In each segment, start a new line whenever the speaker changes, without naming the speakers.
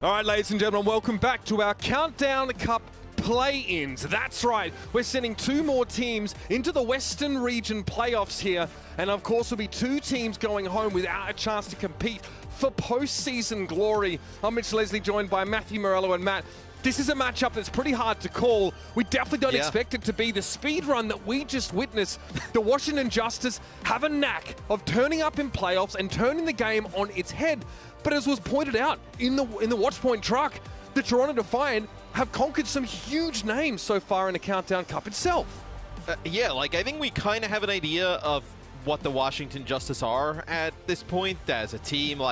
All right, ladies and gentlemen, welcome back to our Countdown Cup play-ins. That's right, we're sending two more teams into the Western Region playoffs here, and of course there'll be two teams going home without a chance to compete for postseason glory. I'm Mitch Leslie, joined by Matthew Morello and Matt. This is a matchup that's pretty hard to call. We definitely don't expect it to be the speed run that we just witnessed. The Washington Justice have a knack of turning up in playoffs and turning the game on its head. But as was pointed out in the Watchpoint truck, the Toronto Defiant have conquered some huge names so far in the Countdown Cup itself.
I think we kind of have an idea of what the Washington Justice are at this point as a team.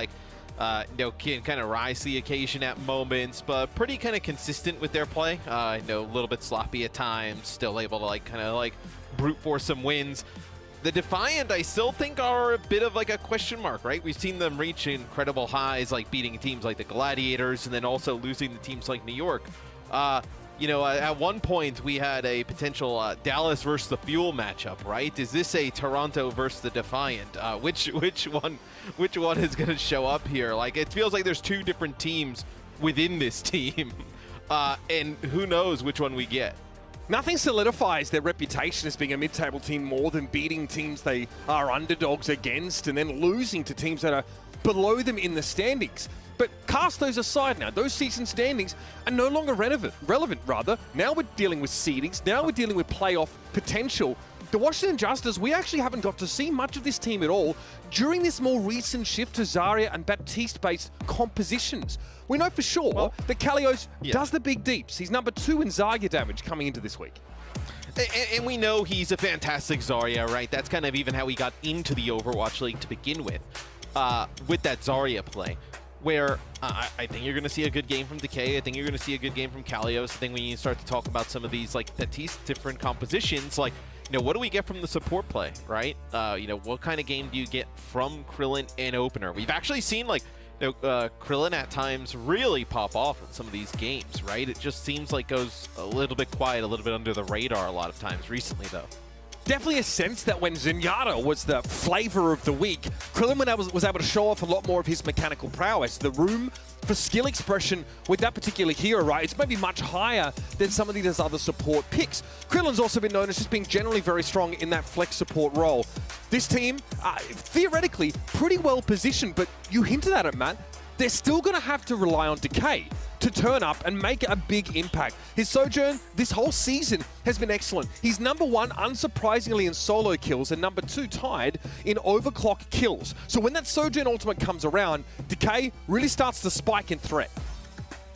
Can kind of rise to the occasion at moments, but pretty kind of consistent with their play. A little bit sloppy at times, still able to brute force some wins. The Defiant, I still think, are a bit of a question mark, right? We've seen them reach incredible highs, like beating teams like the Gladiators and then also losing to teams like New York. At one point we had a potential Dallas versus the Fuel matchup, right? Is this a Toronto versus the Defiant? Which one is going to show up here? It feels like there's two different teams within this team, and who knows which one we get.
Nothing solidifies their reputation as being a mid-table team more than beating teams they are underdogs against and then losing to teams that are below them in the standings. But cast those aside now. Those season standings are no longer relevant. Now we're dealing with seedings. Now we're dealing with playoff potential. The Washington Justice, we actually haven't got to see much of this team at all during this more recent shift to Zarya and Baptiste-based compositions. We know for sure that Ilios does the big deeps. He's number 2 in Zarya damage coming into this week.
And we know he's a fantastic Zarya, right? That's kind of even how he got into the Overwatch League to begin with that Zarya play. Where I think you're going to see a good game from Decay. I think you're going to see a good game from Ilios. I think when you start to talk about some of these Baptiste different compositions, what do we get from the support play, right? What kind of game do you get from Krillin and Opener? We've actually seen Krillin at times really pop off in some of these games, right? It just seems like goes a little bit quiet, a little bit under the radar a lot of times recently, though.
Definitely a sense that when Zenyatta was the flavor of the week, Krillin was able to show off a lot more of his mechanical prowess. The room for skill expression with that particular hero, right, it's maybe much higher than some of these other support picks. Krillin's also been known as just being generally very strong in that flex support role. This team, theoretically, pretty well positioned, but you hinted at it, Matt. They're still going to have to rely on Decay to turn up and make a big impact. His sojourn this whole season has been excellent. He's number 1, unsurprisingly, in solo kills and number 2 tied in overclock kills. So when that sojourn ultimate comes around, Decay really starts to spike in threat.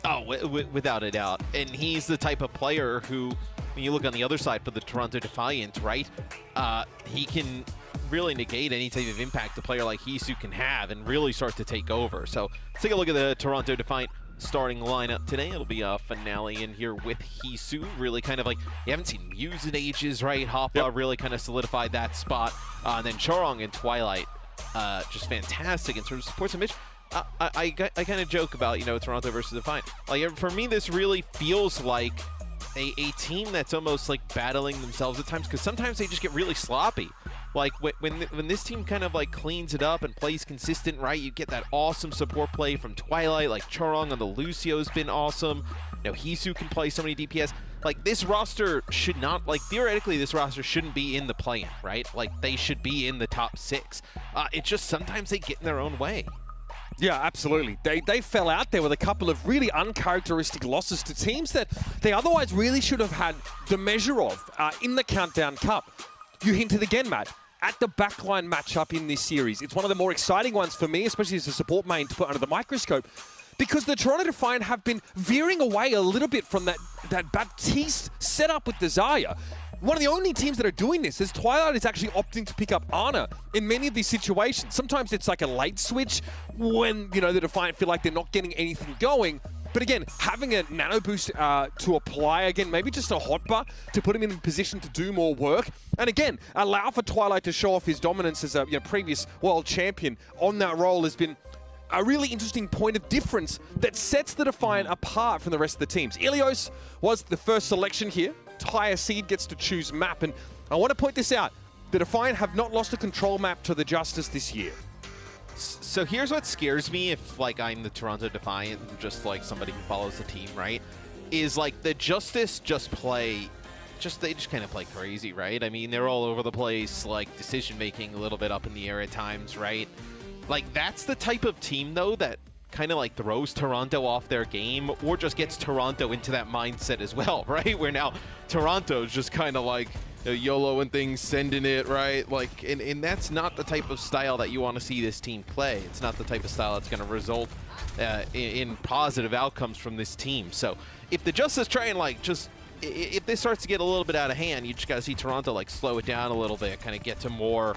Oh, without a doubt. And he's the type of player who, when you look on the other side for the Toronto Defiant, right, he can really negate any type of impact a player like Hisu can have and really start to take over. So let's take a look at the Toronto Defiant starting lineup today. It'll be a finale in here with Hisu. Really kind of you haven't seen Muse in ages, right? Hoppa really kind of solidified that spot. And then Chorong and Twilight, just fantastic in terms of support. So Mitch, I kind of joke about, Toronto versus Defiant. For me, this really feels like a team that's almost battling themselves at times, because sometimes they just get really sloppy. When this team kind of cleans it up and plays consistent, right, you get that awesome support play from Twilight, Chorong on the Lucio's been awesome. Hisu can play so many DPS. This roster should not, theoretically, this roster shouldn't be in the play-in, right? They should be in the top 6. It's just sometimes they get in their own way.
Yeah, absolutely. They fell out there with a couple of really uncharacteristic losses to teams that they otherwise really should have had the measure of in the Countdown Cup. You hinted again, Matt, at the backline matchup in this series. It's one of the more exciting ones for me, especially as a support main, to put under the microscope, because the Toronto Defiant have been veering away a little bit from that Baptiste setup with the Zarya. One of the only teams that are doing this is Twilight is actually opting to pick up Ana in many of these situations. Sometimes it's a late switch when, the Defiant feel like they're not getting anything going. But again, having a nano boost to apply, again, maybe just a hotbar to put him in a position to do more work. And again, allow for Twilight to show off his dominance as a previous world champion on that role has been a really interesting point of difference that sets the Defiant apart from the rest of the teams. Ilios was the first selection here. Higher seed gets to choose map. And I want to point this out. The Defiant have not lost a control map to the Justice this year.
So here's what scares me if, like, I'm the Toronto Defiant, just like somebody who follows the team, right? Is like the Justice they just kind of play crazy, right? I mean, they're all over the place, like decision making a little bit up in the air at times, right? Like that's the type of team though that kind of like throws Toronto off their game, or just gets Toronto into that mindset as well, right? Where now Toronto's just kind of like YOLO and things, sending it, right? Like, and that's not the type of style that you want to see this team play. It's not the type of style that's going to result in positive outcomes from this team. So if the Justice try and like if this starts to get a little bit out of hand, you just got to see Toronto like slow it down a little bit, kind of get to more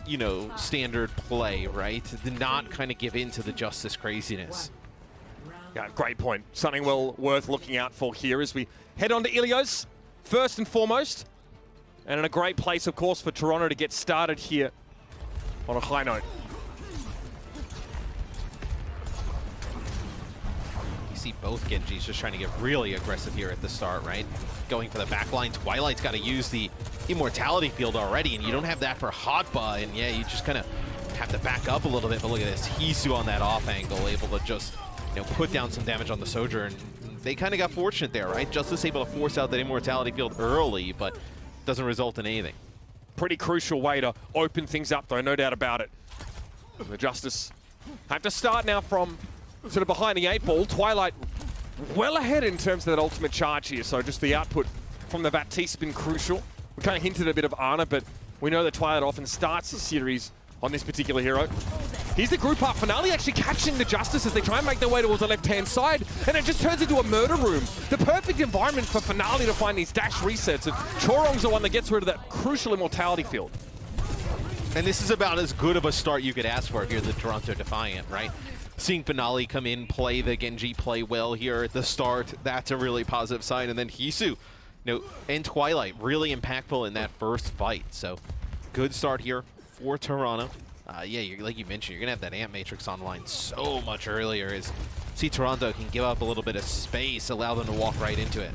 you know, standard play, right? To not kind of give in to the Justice craziness.
Yeah, great point. Something well worth looking out for here as we head on to Ilios, first and foremost. And in a great place, of course, for Toronto to get started here on a high note.
You see both Genjis just trying to get really aggressive here at the start, right? Going for the backline. Twilight's got to use the Immortality field already, and you don't have that for Hotba, and yeah, you just kind of have to back up a little bit, but look at this. Hisu on that off angle, able to just, you know, put down some damage on the Sojourn. They kind of got fortunate there, right? Justice able to force out that Immortality field early, but doesn't result in anything.
Pretty crucial way to open things up, though, no doubt about it. The Justice have to start now from sort of behind the 8 ball. Twilight well ahead in terms of that ultimate charge here, so just the output from the Baptiste has been crucial. We kind of hinted a bit of Ana, but we know that Twilight often starts his series on this particular hero. Here's the group up. Finale actually catching the Justice as they try and make their way towards the left-hand side, and it just turns into a murder room. The perfect environment for Finale to find these dash resets, and Chorong's the one that gets rid of that crucial Immortality field.
And this is about as good of a start you could ask for if you're the Toronto Defiant, right? Seeing Finale come in, play the Genji play well here at the start, that's a really positive sign. And then Hisu, you know, and Twilight really impactful in that first fight. So good start here for Toronto. Yeah, like you mentioned, you're going to have that Amp Matrix online so much earlier as see Toronto can give up a little bit of space, allow them to walk right into it.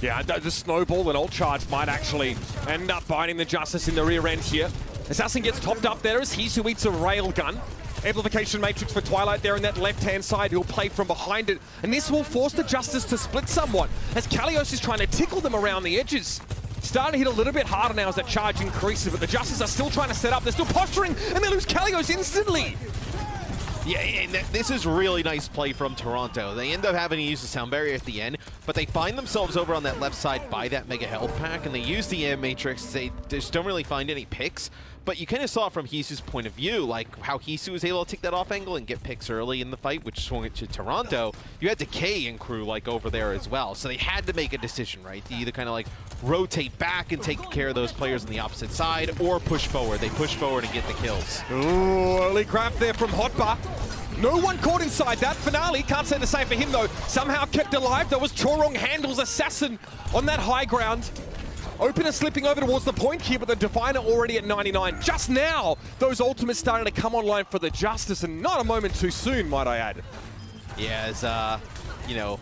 Yeah, the snowball and ult charge might actually end up biting the Justice in the rear end here. Assassin gets topped up there as Hisu eats a railgun. Amplification Matrix for Twilight there in that left-hand side. He'll play from behind it. And this will force the Justice to split somewhat as Kalios is trying to tickle them around the edges. Starting to hit a little bit harder now as that charge increases, but the Justice are still trying to set up. They're still posturing, and they lose Kalios instantly.
Yeah, and this is really nice play from Toronto. They end up having to use the sound barrier at the end, but they find themselves over on that left side by that Mega Health Pack, and they use the Amp Matrix. They just don't really find any picks, but you kind of saw from Hisu's point of view, like how Hisu was able to take that off angle and get picks early in the fight, which swung it to Toronto. You had Decay and crew like over there as well, so they had to make a decision, right? To either kind of like rotate back and take care of those players on the opposite side, or push forward. They push forward and get the kills.
Ooh, early grab there from Hotba. No one caught inside that. Finale, can't say the same for him though. Somehow kept alive. That was Chorong handles Assassin on that high ground. Opener slipping over towards the point here, but the Defiant already at 99. Just now, those ultimates starting to come online for the Justice, and not a moment too soon, might I add.
Yeah, as you know,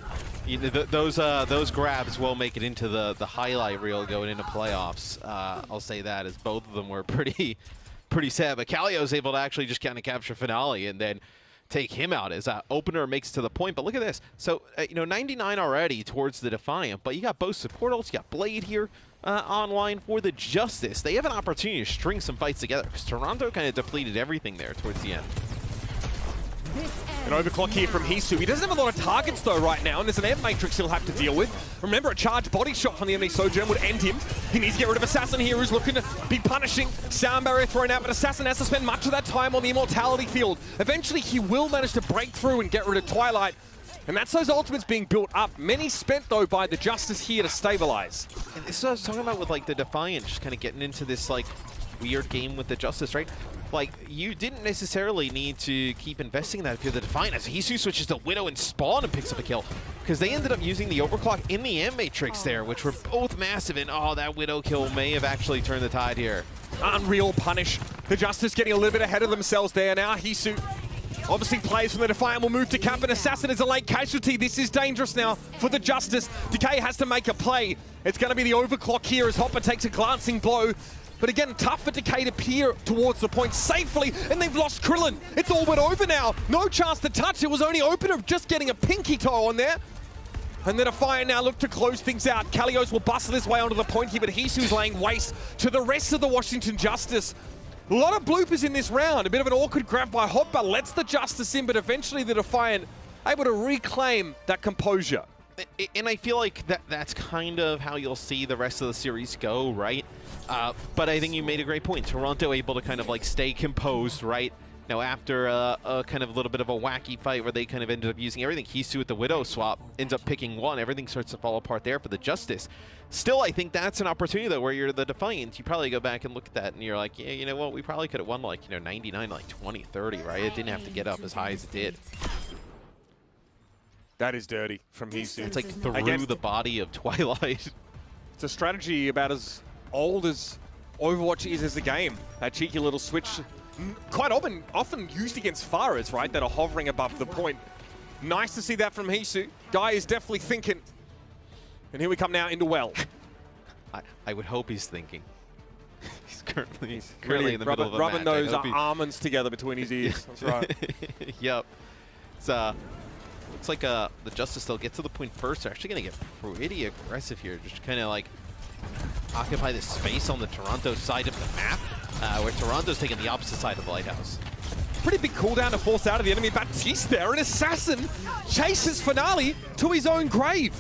those grabs will make it into the highlight reel going into playoffs. I'll say that, as both of them were pretty sad. But Kalio's able to actually just kind of capture Finale and then take him out as Opener makes to the point. But look at this. So, you know, 99 already towards the Defiant, but you got both support ults, you got Blade here online for the Justice. They have an opportunity to string some fights together because Toronto kind of depleted everything there towards the end.
An overclock here from Hisu. He doesn't have a lot of targets though right now, and there's an Amp Matrix he'll have to deal with. Remember, a charged body shot from the enemy Sojourn would end him. He needs to get rid of Assassin here, who's looking to be punishing. Sound barrier thrown out, but Assassin has to spend much of that time on the Immortality field. Eventually, he will manage to break through and get rid of Twilight. And that's those ultimates being built up. Many spent, though, by the Justice here to stabilize.
And this is what I was talking about with, like, the Defiant just kind of getting into this, like, weird game with the Justice, right? Like, you didn't necessarily need to keep investing in that if you're the Defiant, as Hisu switches to Widow and Spawn and picks up a kill. Because they ended up using the overclock in the Amp Matrix there, which were both massive, and oh, that Widow kill may have actually turned the tide here.
Unreal punish. The Justice getting a little bit ahead of themselves there now. Hisu obviously plays from the Defiant, will move to cap, and Assassin is a late casualty. This is dangerous now for the Justice. Decay has to make a play. It's going to be the overclock here as Hopper takes a glancing blow. But again, tough for Decay to peer towards the point safely, and they've lost Krillin. It's all but over now. No chance to touch. It was only open of just getting a pinky toe on there. And then Defiant now look to close things out. Ilios will bustle his way onto the point here, but Hisu's laying waste to the rest of the Washington Justice. A lot of bloopers in this round. A bit of an awkward grab by Hopper lets the Justice in, but eventually the Defiant able to reclaim that composure.
And I feel like that's kind of how you'll see the rest of the series go, right? But I think you made a great point. Toronto able to kind of like stay composed, right? Now, after a kind of a little bit of a wacky fight where they kind of ended up using everything, Hisu with the Widow swap ends up picking one. Everything starts to fall apart there for the Justice. Still, I think that's an opportunity, though, where you're the Defiant. You probably go back and look at that, and you're like, yeah, you know what? We probably could have won, like, 99, like 20, 30, right? It didn't have to get up as high as it did.
That is dirty from Hisu.
It's like through the body of Twilight.
It's a strategy about as old as Overwatch is as a game. That cheeky little switch, quite often used against Faras, right, that are hovering above the point. Nice to see that from Hisu. Guy is definitely thinking. And here we come now into Well.
I would hope he's thinking. He's currently
Really
in the middle of a
rubbing
match.
those almonds together between his ears. That's right.
Yep. It's, looks like the Justice, they'll get to the point first. They're actually going to get pretty aggressive here. Just kind of like occupy this space on the Toronto side of the map, where Toronto's taking the opposite side of the Lighthouse.
Pretty big cooldown to force out of the enemy. Baptiste there, an assassin chases Finale to his own grave.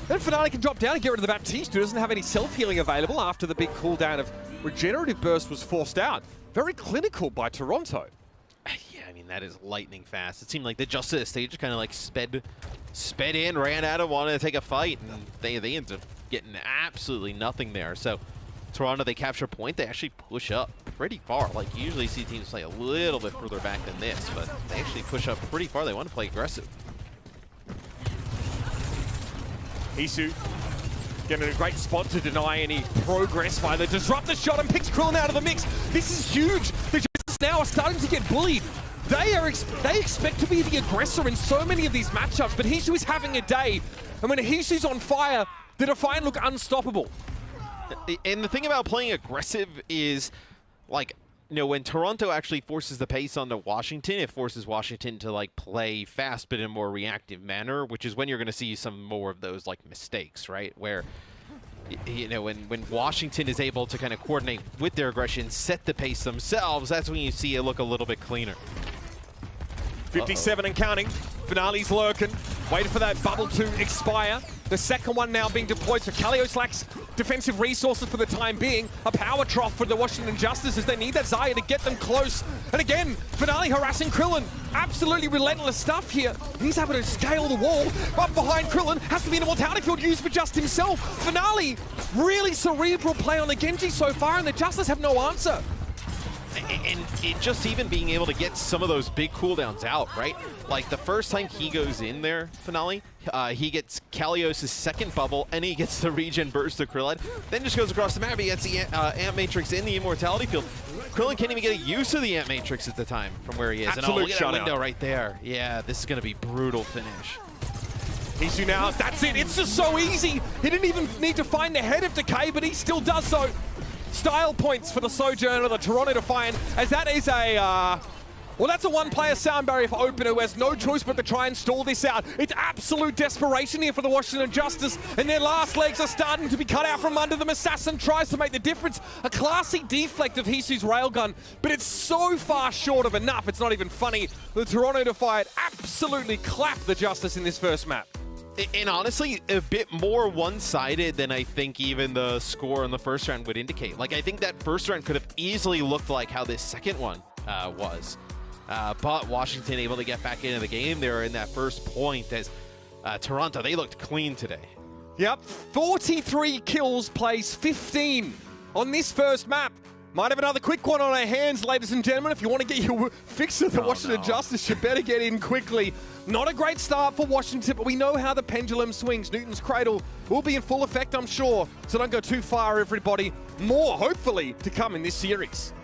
Then Finale can drop down and get rid of the Baptiste, who doesn't have any self-healing available after the big cooldown of Regenerative Burst was forced out. Very clinical by Toronto.
Yeah, I mean, that is lightning fast. It seemed like the Justice, they just kind of like sped in, ran at him, wanted to take a fight, and they ended up getting absolutely nothing there. So Toronto, they capture a point, they actually push up pretty far. Like, you usually see teams play a little bit further back than this, but they actually push up pretty far. They want to play aggressive.
Hisu getting a great spot to deny any progress by the Disruptor shot and picks Krillin out of the mix. This is huge. The Justice now are starting to get bullied. They expect to be the aggressor in so many of these matchups, but Hisu is having a day. And when Hisu's on fire, the Defiant look unstoppable.
And the thing about playing aggressive is, like, you know, when Toronto actually forces the pace onto Washington, it forces Washington to, like, play fast but in a more reactive manner, which is when you're going to see some more of those, like, mistakes, right? Where, you know, when Washington is able to kind of coordinate with their aggression, set the pace themselves, that's when you see it look a little bit cleaner.
57 and counting. Finale's lurking, waiting for that bubble to expire. The second one now being deployed, so Ilios lacks defensive resources for the time being. A power trough for the Washington Justice as they need that Xayah to get them close. And again, Finale harassing Krillin. Absolutely relentless stuff here. He's able to scale the wall, but behind Krillin has to be an immortality field used for just himself. Finale, really cerebral play on the Genji so far, and the Justice have no answer.
And it just even being able to get some of those big cooldowns out, right? Like the first time he goes in there, Finale, he gets Ilios' second bubble, and he gets the regen burst to Krillin. Then just goes across the map, he gets the Ant Matrix in the immortality field. Krillin can't even get a use of the Ant Matrix at the time from where he is.
Absolute
and look at that window
shutout
right there. Yeah, this is going to be brutal finish.
Hisu now, that's it, it's just so easy. He didn't even need to find the head of Decay, but he still does so. Style points for the Sojourner, the Toronto Defiant, as that is a, well, that's a one-player sound barrier for Opener, who has no choice but to try and stall this out. It's absolute desperation here for the Washington Justice, and their last legs are starting to be cut out from under them. Assassin tries to make the difference. A classy deflect of Hisu's railgun, but it's so far short of enough, it's not even funny. The Toronto Defiant absolutely clapped the Justice in this first map.
And honestly, a bit more one-sided than I think even the score in the first round would indicate. Like, I think that first round could have easily looked like how this second one was. But Washington able to get back into the game. They were in that first point as Toronto, they looked clean today.
Yep, 43 kills, plays 15 on this first map. Might have another quick one on our hands, ladies and gentlemen. If you want to get your fix of the Washington Justice, you better get in quickly. Not a great start for Washington, but we know how the pendulum swings. Newton's Cradle will be in full effect, I'm sure. So don't go too far, everybody. More, hopefully, to come in this series.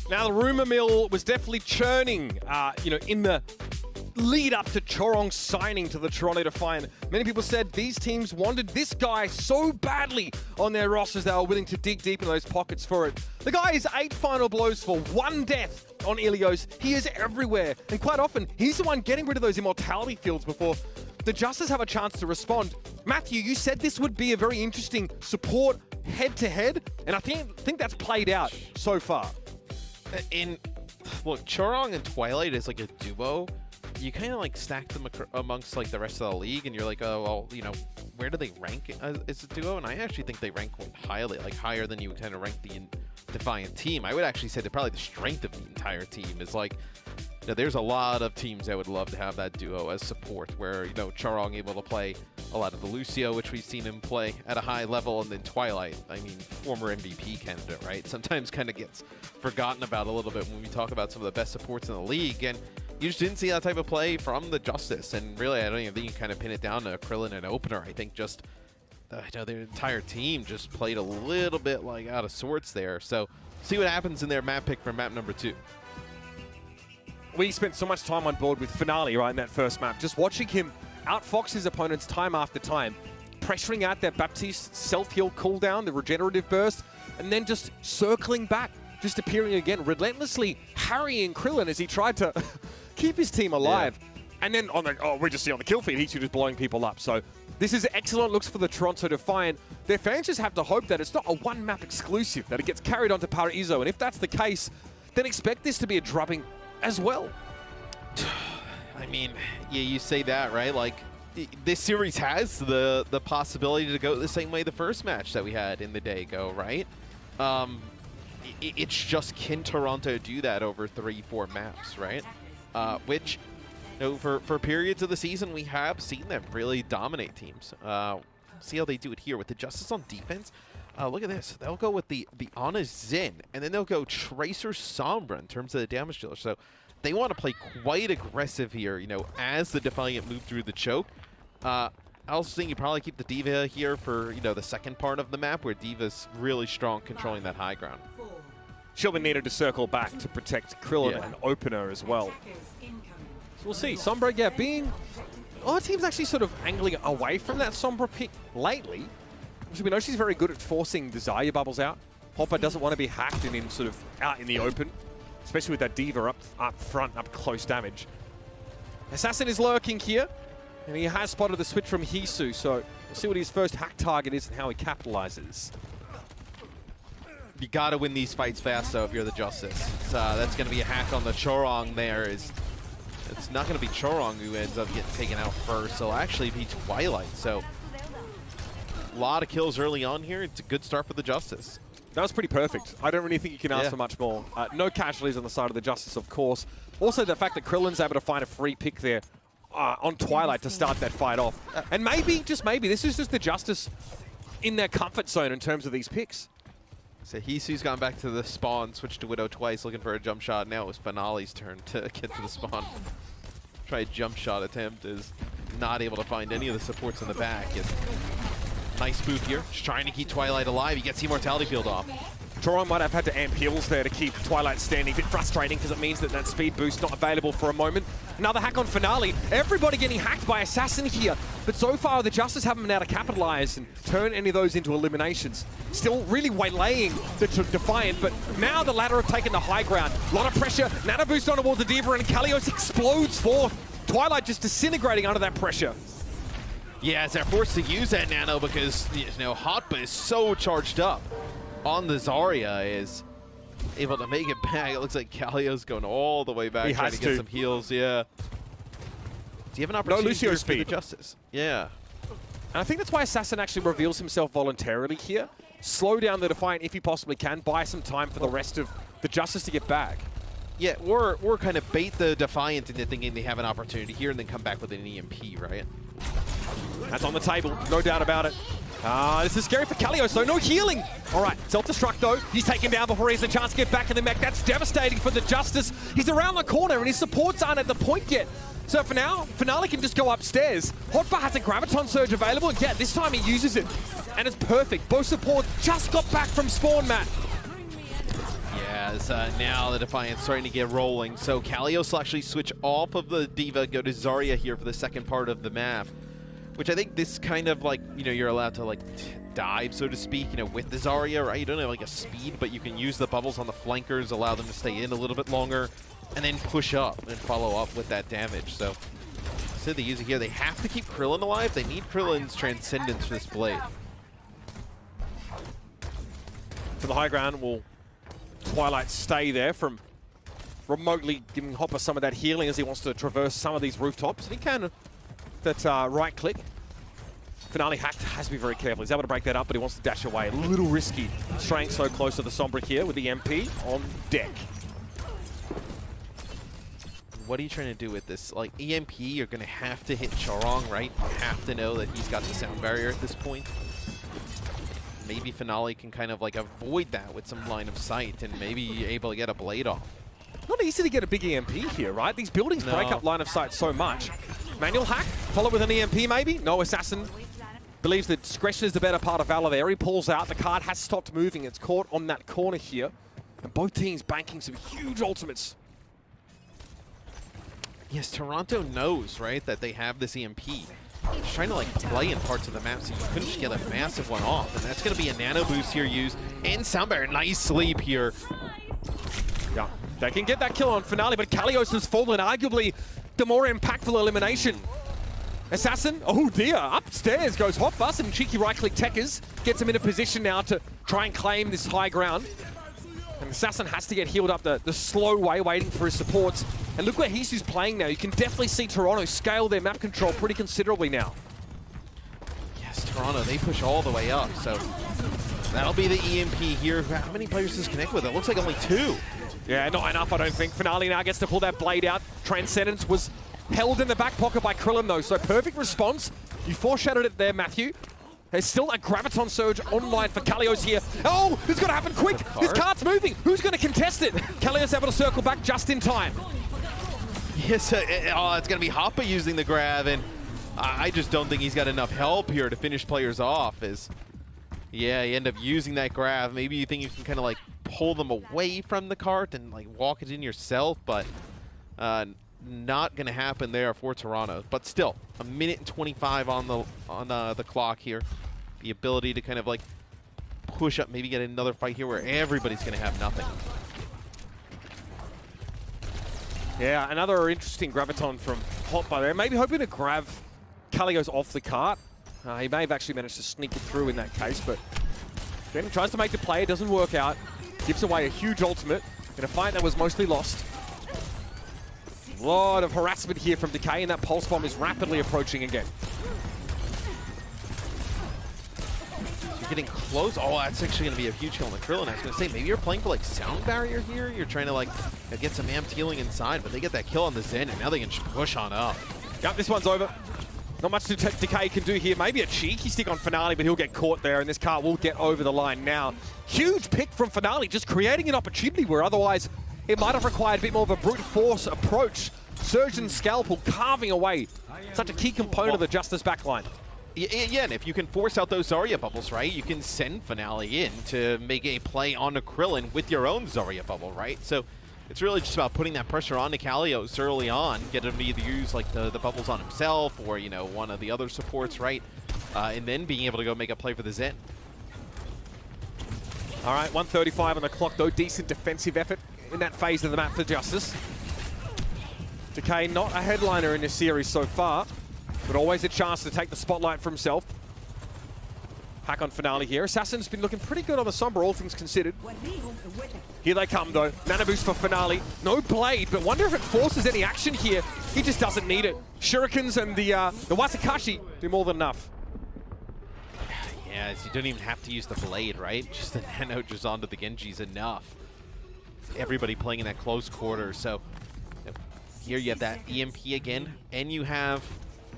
Now, the rumor mill was definitely churning, in the lead up to Chorong signing to the Toronto Defiant. Many people said these teams wanted this guy so badly on their rosters they were willing to dig deep in those pockets for it. The guy is 8 final blows for 1 death on Ilios. He is everywhere, and quite often, he's the one getting rid of those immortality fields before the Justice have a chance to respond. Matthew, you said this would be a very interesting support head-to-head, and I think that's played out so far.
Look, Chorong and Twilight is like a duo. You kind of like stack them amongst like the rest of the league, and you're like, oh, well, where do they rank as a duo? And I actually think they rank quite highly, like higher than you would kind of rank the Defiant team. I would actually say that probably the strength of the entire team is like, there's a lot of teams that would love to have that duo as support, where, Chorong able to play a lot of the Lucio, which we've seen him play at a high level, and then Twilight, I mean, former MVP candidate, right? Sometimes kind of gets forgotten about a little bit when we talk about some of the best supports in the league, and you just didn't see that type of play from the Justice, and really, I don't even think you kind of pin it down to Krillin and Opener. I think just, their entire team just played a little bit like out of sorts there, so see what happens in their map pick for map number 2.
We spent so much time on board with Finale, right, in that first map, just watching him outfox his opponents time after time, pressuring out their Baptiste self-heal cooldown, the regenerative burst, and then just circling back, just appearing again, relentlessly harrying Krillin as he tried to keep his team alive. Yeah. And then we just see on the kill feed, he's just blowing people up. So this is excellent looks for the Toronto Defiant. Their fans just have to hope that it's not a one-map exclusive, that it gets carried onto Paraiso. And if that's the case, then expect this to be a drubbing as well.
I mean, yeah, you say that, right? Like, this series has the possibility to go the same way the first match that we had in the day go, right? It's just, can Toronto do that over 3-4 maps, right? Which, for periods of the season, we have seen them really dominate teams. See how they do it here with the Justice on defense. Look at this. They'll go with the Ana Xin, and then they'll go Tracer Sombra in terms of the damage dealer. So they want to play quite aggressive here, as the Defiant move through the choke. I also think you probably keep the D.Va here for, the second part of the map, where D.Va's really strong controlling that high ground.
She'll be needed to circle back to protect Krillin and Opener as well. So we'll see. Sombra, being... Our team's actually sort of angling away from that Sombra pick lately. We know she's very good at forcing the Zarya bubbles out. Hopper doesn't want to be hacked and in sort of out in the open, especially with that D.Va up front, up close damage. Assassin is lurking here, and he has spotted the switch from Hisu, so we'll see what his first hack target is and how he capitalizes.
You got to win these fights fast, though, if you're the Justice. That's going to be a hack on the Chorong there. It's not going to be Chorong who ends up getting taken out first. It'll actually be Twilight, so a lot of kills early on here. It's a good start for the Justice.
That was pretty perfect. I don't really think you can ask for much more. No casualties on the side of the Justice, of course. Also, the fact that Krillin's able to find a free pick there on Twilight to start that fight off. And maybe, just maybe, this is just the Justice in their comfort zone in terms of these picks.
So Hisu's gone back to the spawn, switched to Widow twice, looking for a jump shot. Now it was Finale's turn to get to the spawn. Try a jump shot attempt, is not able to find any of the supports in the back. Nice boot here, just trying to keep Twilight alive. He gets the Immortality Field off.
Chorong might have had to amp heals there to keep Twilight standing. A bit frustrating because it means that that speed boost not available for a moment. Another hack on Finale. Everybody getting hacked by Assassin here. But so far, the Justice haven't been able to capitalize and turn any of those into eliminations. Still really waylaying the Defiant, but now the latter have taken the high ground. A lot of pressure. Nano boost on towards the D.Va, and Kalios explodes forth. Twilight just disintegrating under that pressure.
Yeah, as they're forced to use that Nano because, Hotba is so charged up on the Zarya, is able to make it back. It looks like Kalios going all the way back, trying to get some heals. Yeah. Do you have an opportunity
Lucio
for the Justice? Yeah.
And I think that's why Assassin actually reveals himself voluntarily here. Slow down the Defiant if he possibly can. Buy some time for the rest of the Justice to get back.
Yeah, or kind of bait the Defiant into thinking they have an opportunity here and then come back with an EMP, right?
That's on the table, no doubt about it. This is scary for Kalios, though. No healing. All right, self-destruct, though. He's taken down before he has a chance to get back in the mech. That's devastating for the Justice. He's around the corner, and his supports aren't at the point yet. So for now, Finale can just go upstairs. Hotba has a Graviton Surge available, and yeah, this time he uses it. And it's perfect. Both supports just got back from spawn, Matt.
Yeah, as now the Defiant's starting to get rolling. So Kalios will actually switch off of the D.Va, go to Zarya here for the second part of the map, which I think this kind of like, you know, you're allowed to like dive, so to speak, you know, with the Zarya, right? You don't have like a speed, but you can use the bubbles on the flankers, allow them to stay in a little bit longer, and then push up and follow up with that damage. So they use it here. They have to keep Krillin alive. They need Krillin's transcendence for this blade.
To the high ground, will Twilight stay there from remotely giving Hopper some of that healing as he wants to traverse some of these rooftops. And he can, that right click. Finale has to be very careful. He's able to break that up, but he wants to dash away. A little risky, straying so close to the Sombra here with the MP on deck.
What are you trying to do with this? Like, EMP, you're going to have to hit Charong, right? You have to know that he's got the sound barrier at this point. Maybe Finale can kind of like avoid that with some line of sight and maybe able to get a blade off.
Not easy to get a big EMP here, right? These buildings break up line of sight so much. Manual hack, follow with an EMP maybe? No, Assassin believes that discretion is the better part of valor there. He pulls out, the card has stopped moving. It's caught on that corner here. And both teams banking some huge ultimates.
Yes, Toronto knows, right, that they have this EMP. He's trying to like play in parts of the map so you couldn't just get a massive one off. And that's going to be a nano boost here used. And sound barrier, nice sleep here.
Yeah, they can get that kill on Finale, but Kalios has fallen, arguably the more impactful elimination. Assassin, oh dear, upstairs goes Hopper, some cheeky right-click techers. Gets him in a position now to try and claim this high ground. And Assassin has to get healed up the slow way, waiting for his supports. And look where he's playing now. You can definitely see Toronto scale their map control pretty considerably now.
Yes, Toronto, they push all the way up, so that'll be the EMP here. How many players does connect with? It looks like only 2.
Yeah, not enough, I don't think. Finale now gets to pull that blade out. Transcendence was held in the back pocket by Krillin, though, so perfect response. You foreshadowed it there, Matthew. There's still a Graviton Surge online for Kalios here. Oh, this is going to happen quick. This card's moving. Who's going to contest it? Kalios able to circle back just in time.
Yes, it's going to be Hoppa using the grab, and I just don't think he's got enough help here to finish players off. Yeah, you end up using that grab. Maybe you think you can kind of like pull them away from the cart and like walk it in yourself, but not going to happen there for Toronto. But still, 1:25 on the clock here. The ability to kind of like push up, maybe get another fight here where everybody's going to have nothing.
Yeah, another interesting Graviton from Hopper there. Maybe hoping to grab Kalios off the cart. He may have actually managed to sneak it through in that case, but then tries to make the play. It doesn't work out. Gives away a huge ultimate in a fight that was mostly lost. A lot of harassment here from Decay, and that pulse bomb is rapidly approaching again.
You're getting close. Oh, that's actually going to be a huge kill on the Krillin. I was going to say, maybe you're playing for like sound barrier here. You're trying to like get some amped healing inside, but they get that kill on the Zen, and now they can push on up.
Yep, this one's over. Not much Decay can do here. Maybe a cheeky stick on Finale, but he'll get caught there, and this car will get over the line now. Huge pick from Finale, just creating an opportunity where otherwise it might have required a bit more of a brute force approach. Surgeon Scalpel carving away such a key component of the Justice backline.
Yeah, and if you can force out those Zarya bubbles, right, you can send Finale in to make a play on the Krillin with your own Zarya bubble, right? So it's really just about putting that pressure on to Kalios early on, get him to either use like the bubbles on himself or, you know, one of the other supports, right? And then being able to go make a play for the Zen.
All right, 1:35 on the clock, though. Decent defensive effort in that phase of the map for Justice. Decay not a headliner in this series so far, but always a chance to take the spotlight for himself. Hack on Finale here. Assassin's been looking pretty good on the Sombra, all things considered. Here they come, though. Nano boost for Finale. No blade, but wonder if it forces any action here. He just doesn't need it. Shurikens and the Wasakashi do more than enough.
Yeah, you don't even have to use the blade, right? Just the nano just onto the Genji's enough. Everybody playing in that close quarter, so here you have that EMP again, and you have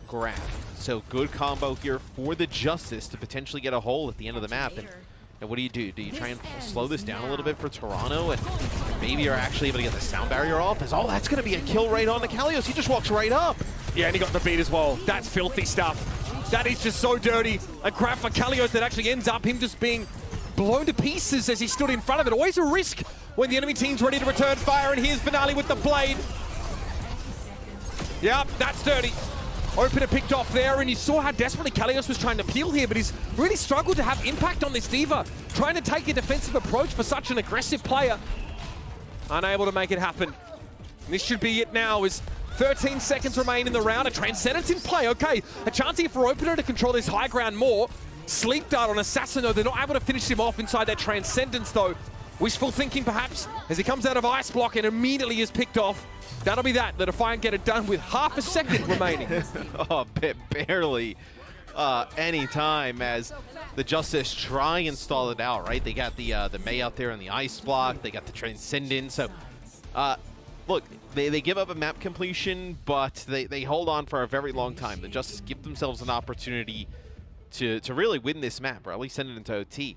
grab. So good combo here for the Justice to potentially get a hole at the end of the map. And what do? Do you try and slow this down a little bit for Toronto? And maybe you're actually able to get the sound barrier off? Oh, that's going to be a kill right on the Kalios. He just walks right up.
Yeah, and he got the beat as well. That's filthy stuff. That is just so dirty. A grab for Kalios that actually ends up him just being blown to pieces as he stood in front of it. Always a risk when the enemy team's ready to return fire, and here's Finale with the blade. Yep, that's dirty. Opener picked off there, and you saw how desperately Ilios was trying to peel here, but he's really struggled to have impact on this D.Va. Trying to take a defensive approach for such an aggressive player. Unable to make it happen. And this should be it now, as 13 seconds remain in the round. A Transcendence in play, okay. A chance here for Opener to control this high ground more. Sleep Dart on Assassin, though. They're not able to finish him off inside that Transcendence, though. Wishful thinking, perhaps, as he comes out of Ice Block and immediately is picked off. That'll be that. The Defiant get it done with half a second remaining.
Oh, barely any time as the Justice try and stall it out, right? They got the Mei out there on the Ice Block. They got the Transcendence. So, look, they give up a map completion, but they hold on for a very long time. The Justice give themselves an opportunity to really win this map, or at least send it into OT.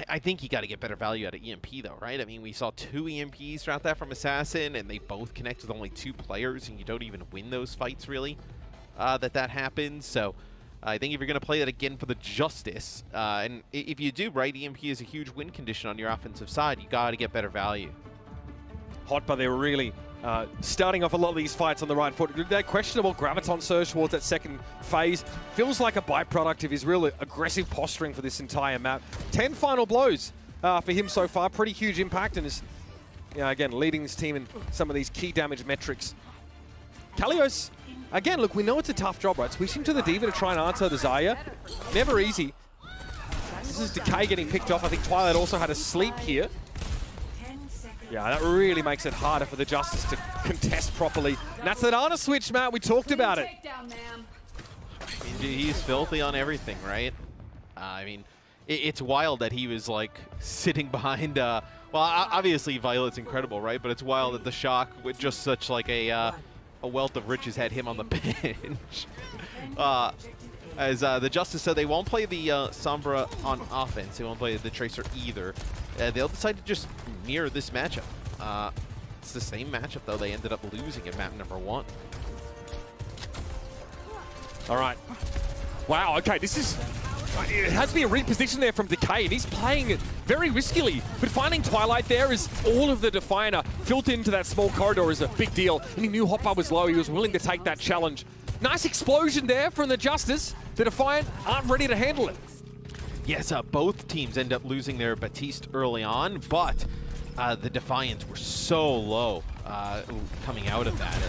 I think you got to get better value out of EMP, though, right? I mean, we saw 2 EMPs throughout that from Assassin, and they both connect with only 2 players, and you don't even win those fights, really, that happens. So I think if you're going to play that again for the Justice, and if you do, right, EMP is a huge win condition on your offensive side, you got to get better value.
Hot, but they were really starting off a lot of these fights on the right foot. That questionable Graviton surge towards that second phase feels like a byproduct of his real aggressive posturing for this entire map. 10 final blows for him so far. Pretty huge impact, and is, again, leading this team in some of these key damage metrics. Ilios, again, look, we know it's a tough job, right? Switching to the D.Va to try and answer the Zarya. Never easy. This is Decay getting picked off. I think Twilight also had a sleep here. Yeah, that really makes it harder for the Justice to contest properly. And that's that Ana switch, Matt. We talked about it.
He's filthy on everything, right? I mean, it's wild that he was, like, sitting behind... well, obviously, Violet's incredible, right? But it's wild that the Shock, with just such, like, a wealth of riches, had him on the bench. As the Justice said, they won't play the Sombra on offense. They won't play the Tracer either. They'll decide to just mirror this matchup. It's the same matchup, though. They ended up losing at map number 1.
All right. Wow, okay, this is... It has to be a reposition there from Decay, and he's playing it very riskily. But finding Twilight there is all of the Defiant filtered into that small corridor is a big deal. And he knew Hotbar was low. He was willing to take that challenge. Nice explosion there from the Justice. The Defiant aren't ready to handle it.
Yes, both teams end up losing their Baptiste early on, but the Defiants were so low coming out of that.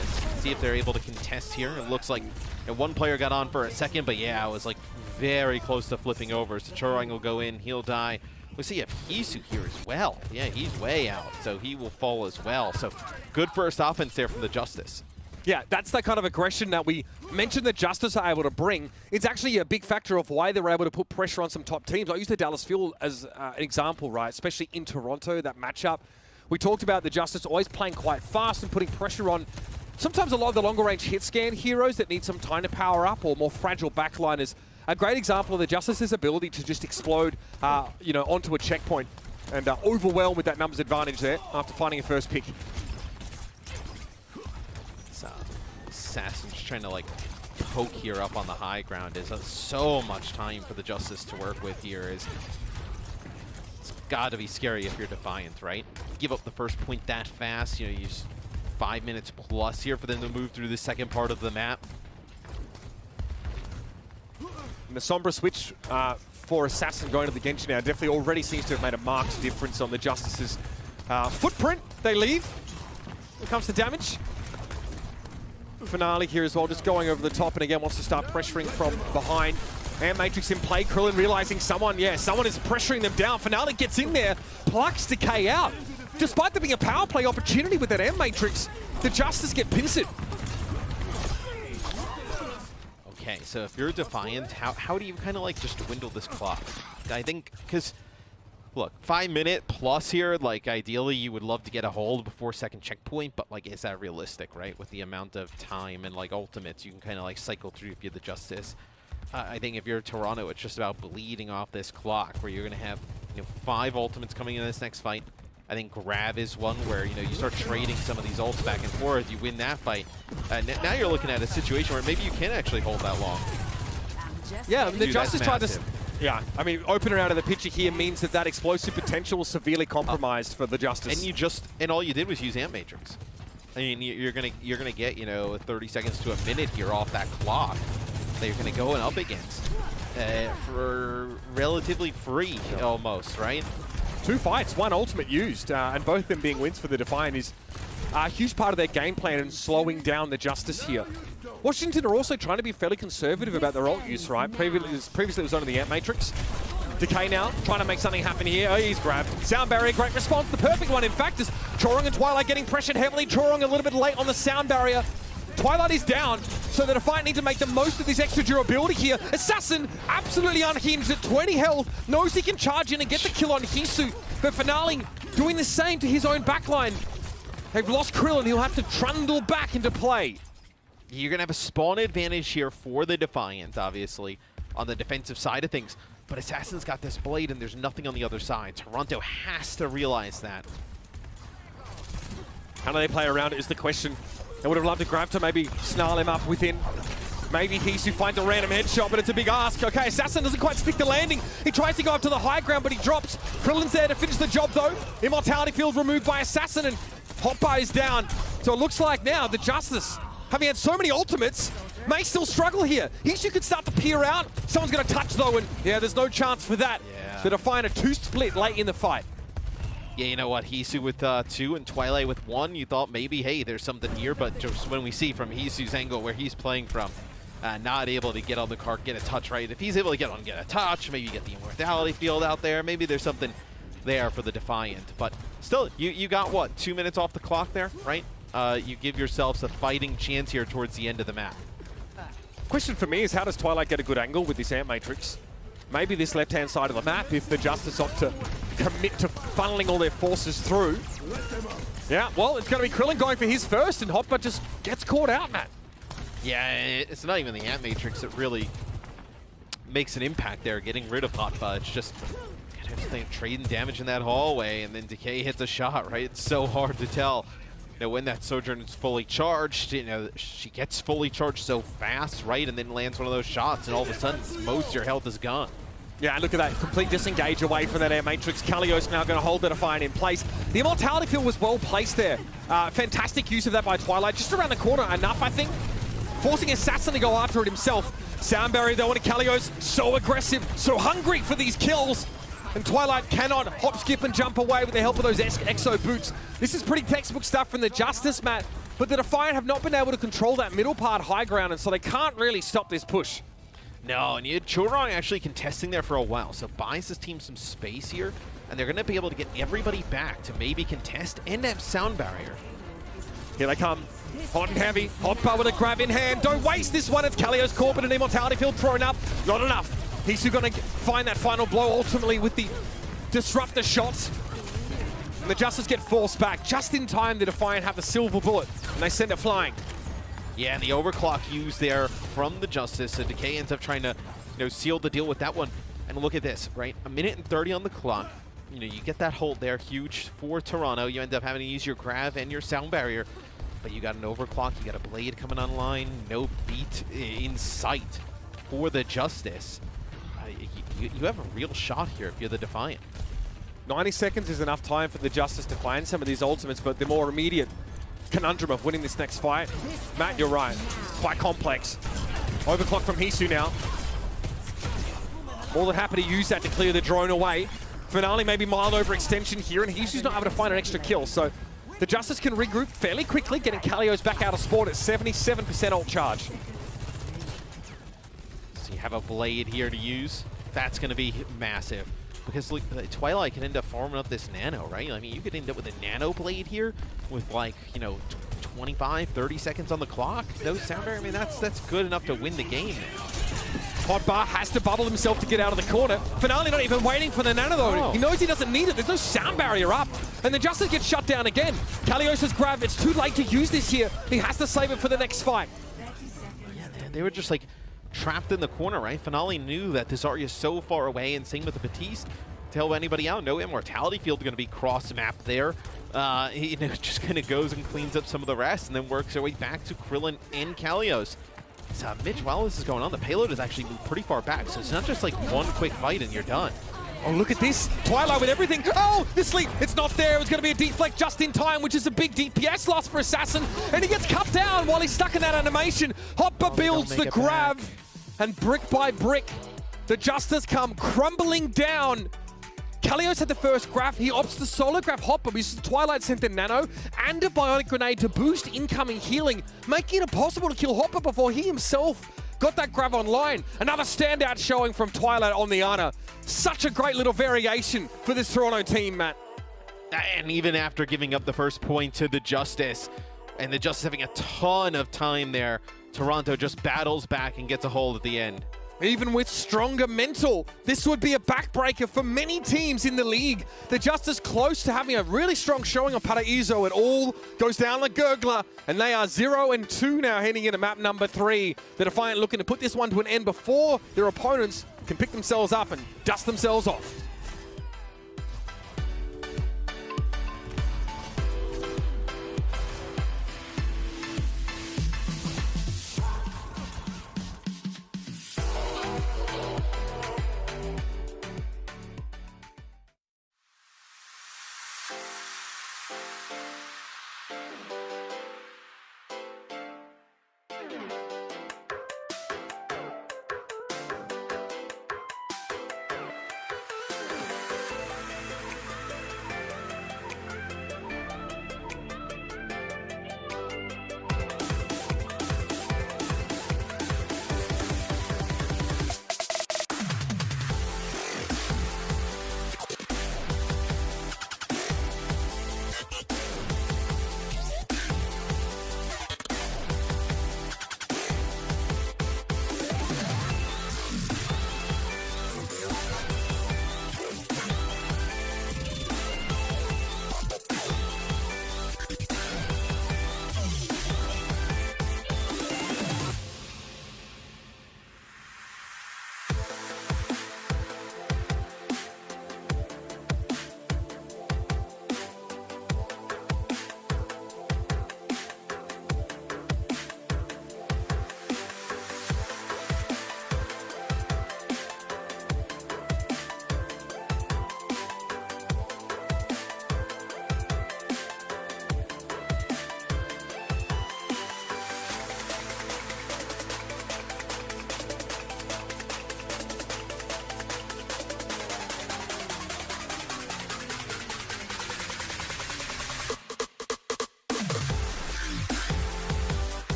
See if they're able to contest here. It looks like one player got on for a second, but yeah, it was like very close to flipping over. So Chorang will go in, he'll die. We see a Isu here as well. Yeah, he's way out, so he will fall as well. So good first offense there from the Justice.
Yeah, that's the kind of aggression that we mentioned the Justice are able to bring. It's actually a big factor of why they're able to put pressure on some top teams. I use the Dallas Fuel as an example, right? Especially in Toronto, that matchup. We talked about the Justice always playing quite fast and putting pressure on sometimes a lot of the longer range hit scan heroes that need some time to power up, or more fragile backliners. A great example of the Justice's ability to just explode, onto a checkpoint and overwhelm with that numbers advantage there after finding a first pick.
Assassin just trying to, like, poke here up on the high ground. There's so much time for the Justice to work with here. It's got to be scary if you're Defiant, right? Give up the first point that fast. You use 5 minutes plus here for them to move through the second part of the map.
And the Sombra switch for Assassin going to the Genji now definitely already seems to have made a marked difference on the Justice's footprint. They leave. Here comes the damage. Finale here as well, just going over the top, and again wants to start pressuring from behind. And Matrix in play. Krillin realizing someone is pressuring them down. Finale gets in there, plucks Decay out. Despite there being a power play opportunity with that M Matrix, the Justice get pincered.
Okay, so if you're Defiant, how do you kind of like just dwindle this clock? I think, because look, 5 minute plus here, like ideally you would love to get a hold before second checkpoint, but like is that realistic, right? With the amount of time and like ultimates you can kind of like cycle through if you're the Justice. I think if you're Toronto, it's just about bleeding off this clock where you're going to have 5 ultimates coming in this next fight. I think Grab is one where you start trading some of these ults back and forth. You win that fight. Now you're looking at a situation where maybe you can actually hold that long.
Yeah, I mean, the Justice tried to Yeah, I mean, opener out of the picture here means that that explosive potential was severely compromised for the Justice.
And all you did was use Ant Matrix. I mean, you're gonna get 30 seconds to a minute here off that clock that you're gonna go and up against for relatively free almost, right?
2 fights, 1 ultimate used, and both of them being wins for the Defiant is a huge part of their game plan and slowing down the Justice here. Washington are also trying to be fairly conservative about their ult use, right? Previously it was only the Ant Matrix. Decay now, trying to make something happen here. Oh, he's grabbed. Sound barrier, great response. The perfect one, in fact, is Chorong and Twilight getting pressured heavily. Chorong a little bit late on the sound barrier. Twilight is down, so the Defiant need to make the most of this extra durability here. Assassin, absolutely unhinged at 20 health. Knows he can charge in and get the kill on Hisu, but Finale doing the same to his own backline. They've lost Krill and he'll have to trundle back into play.
You're going to have a spawn advantage here for the Defiant, obviously, on the defensive side of things. But Assassin's got this blade and there's nothing on the other side. Toronto has to realize that.
How do they play around it is the question. They would have loved to grab to maybe snarl him up within. Maybe Hisu finds a random headshot, but it's a big ask. Okay, Assassin doesn't quite stick the landing. He tries to go up to the high ground, but he drops. Krillin's there to finish the job, though. Immortality Field removed by Assassin, and Hotbar is down. So it looks like now the Justice, having had so many ultimates, may still struggle here. Hisu could start to peer out. Someone's going to touch, though, and yeah, there's no chance for that.
Yeah.
The Defiant a 2 split late in the fight.
Yeah, you know what? Hisu with 2 and Twilight with 1. You thought maybe, hey, there's something here, but just when we see from Hisu's angle where he's playing from, not able to get on the cart, get a touch right. If he's able to get a touch, maybe you get the Immortality Field out there. Maybe there's something there for the Defiant. But still, you got, what, 2 minutes off the clock there, right? You give yourselves a fighting chance here towards the end of the map.
Question for me is, how does Twilight get a good angle with this Ant Matrix? Maybe this left-hand side of the map, if the Justice opt to commit to funneling all their forces through. Yeah, well, it's going to be Krillin going for his first, and Hotbar just gets caught out, Matt.
Yeah, it's not even the Ant Matrix that really makes an impact there, getting rid of Hotbar. It's just trading damage in that hallway, and then Decay hits a shot, right? It's so hard to tell. When that Sojourn is fully charged, she gets fully charged so fast, right? And then lands one of those shots, and all of a sudden, most of your health is gone.
Yeah, look at that. Complete disengage away from that Air Matrix. Ilios now going to hold the Defiant in place. The Immortality Field was well placed there. Fantastic use of that by Twilight. Just around the corner enough, I think. Forcing Assassin to go after it himself. Sound barrier, though, on Ilios. So aggressive, so hungry for these kills. And Twilight cannot hop, skip, and jump away with the help of those Exo boots. This is pretty textbook stuff from the Justice, Matt. But the Defiant have not been able to control that middle part high ground, and so they can't really stop this push.
No, and you had Chorong actually contesting there for a while, so buys his team some space here, and they're going to be able to get everybody back to maybe contest and have sound barrier.
Here they come. Hot and heavy. Hotbar with a grab in hand. Don't waste this one. It's Kalio's Corp and an Immortality Field thrown up. Not enough. Hisu going to find that final blow ultimately with the disruptor shots. And the Justice get forced back. Just in time, the Defiant have the silver bullet, and they send it flying.
Yeah, and the overclock used there from the Justice, so Decay ends up trying to seal the deal with that one. And look at this, right? 1:30 on the clock. You get that hold there, huge for Toronto. You end up having to use your grab and your sound barrier. But you got an overclock, you got a blade coming online, no beat in sight for the Justice. You have a real shot here if you're the Defiant.
90 seconds is enough time for the Justice to find some of these ultimates, but the more immediate conundrum of winning this next fight. Matt, you're right. Quite complex. Overclock from Hisu now. More than happy to use that to clear the drone away. Finale maybe mild overextension here, and Hisu's not able to find an extra kill, so the Justice can regroup fairly quickly, getting Kalios back out of sport at 77% ult charge.
So you have a blade here to use. That's going to be massive. Because look, Twilight can end up farming up this nano, right? I mean, you could end up with a nano blade here with 25, 30 seconds on the clock. No sound barrier, I mean, that's good enough to win the game now.
Hotbar has to bubble himself to get out of the corner. Finale not even waiting for the nano though.
Oh.
He knows he doesn't need it. There's no sound barrier up. And the Justice gets shut down again. Kalios' grab, it's too late to use this here. He has to save it for the next fight.
Yeah, they were just trapped in the corner, right? Finale knew that this Zarya is so far away, and same with the Batiste. To help anybody out, no Immortality Field going to be cross-mapped there. He just kind of goes and cleans up some of the rest, and then works their way back to Krillin and Kalios. Mitch, while this is going on, the payload has actually moved pretty far back, so it's not just like one quick fight and you're done.
Oh, look at this. Twilight with everything. Oh, the sleep. It's not there. It was going to be a deflect just in time, which is a big DPS loss for Assassin. And he gets cut down while he's stuck in that animation. Hopper builds the grab. And brick by brick, the Justice come crumbling down. Ilios had the first graph. He opts the solo graph Hopper. He uses Twilight sent the nano and a bionic grenade to boost incoming healing, making it impossible to kill Hopper before he himself got that grab online. Another standout showing from Twilight on the Ana. Such a great little variation for this Toronto team, Matt.
And even after giving up the first point to the Justice, and the Justice having a ton of time there, Toronto just battles back and gets a hold at the end.
Even with stronger mental, this would be a backbreaker for many teams in the league. The Justice close to having a really strong showing on Paraiso. It all goes down like gurgler, and they are 0-2 now heading into map number 3. The Defiant looking to put this one to an end before their opponents can pick themselves up and dust themselves off.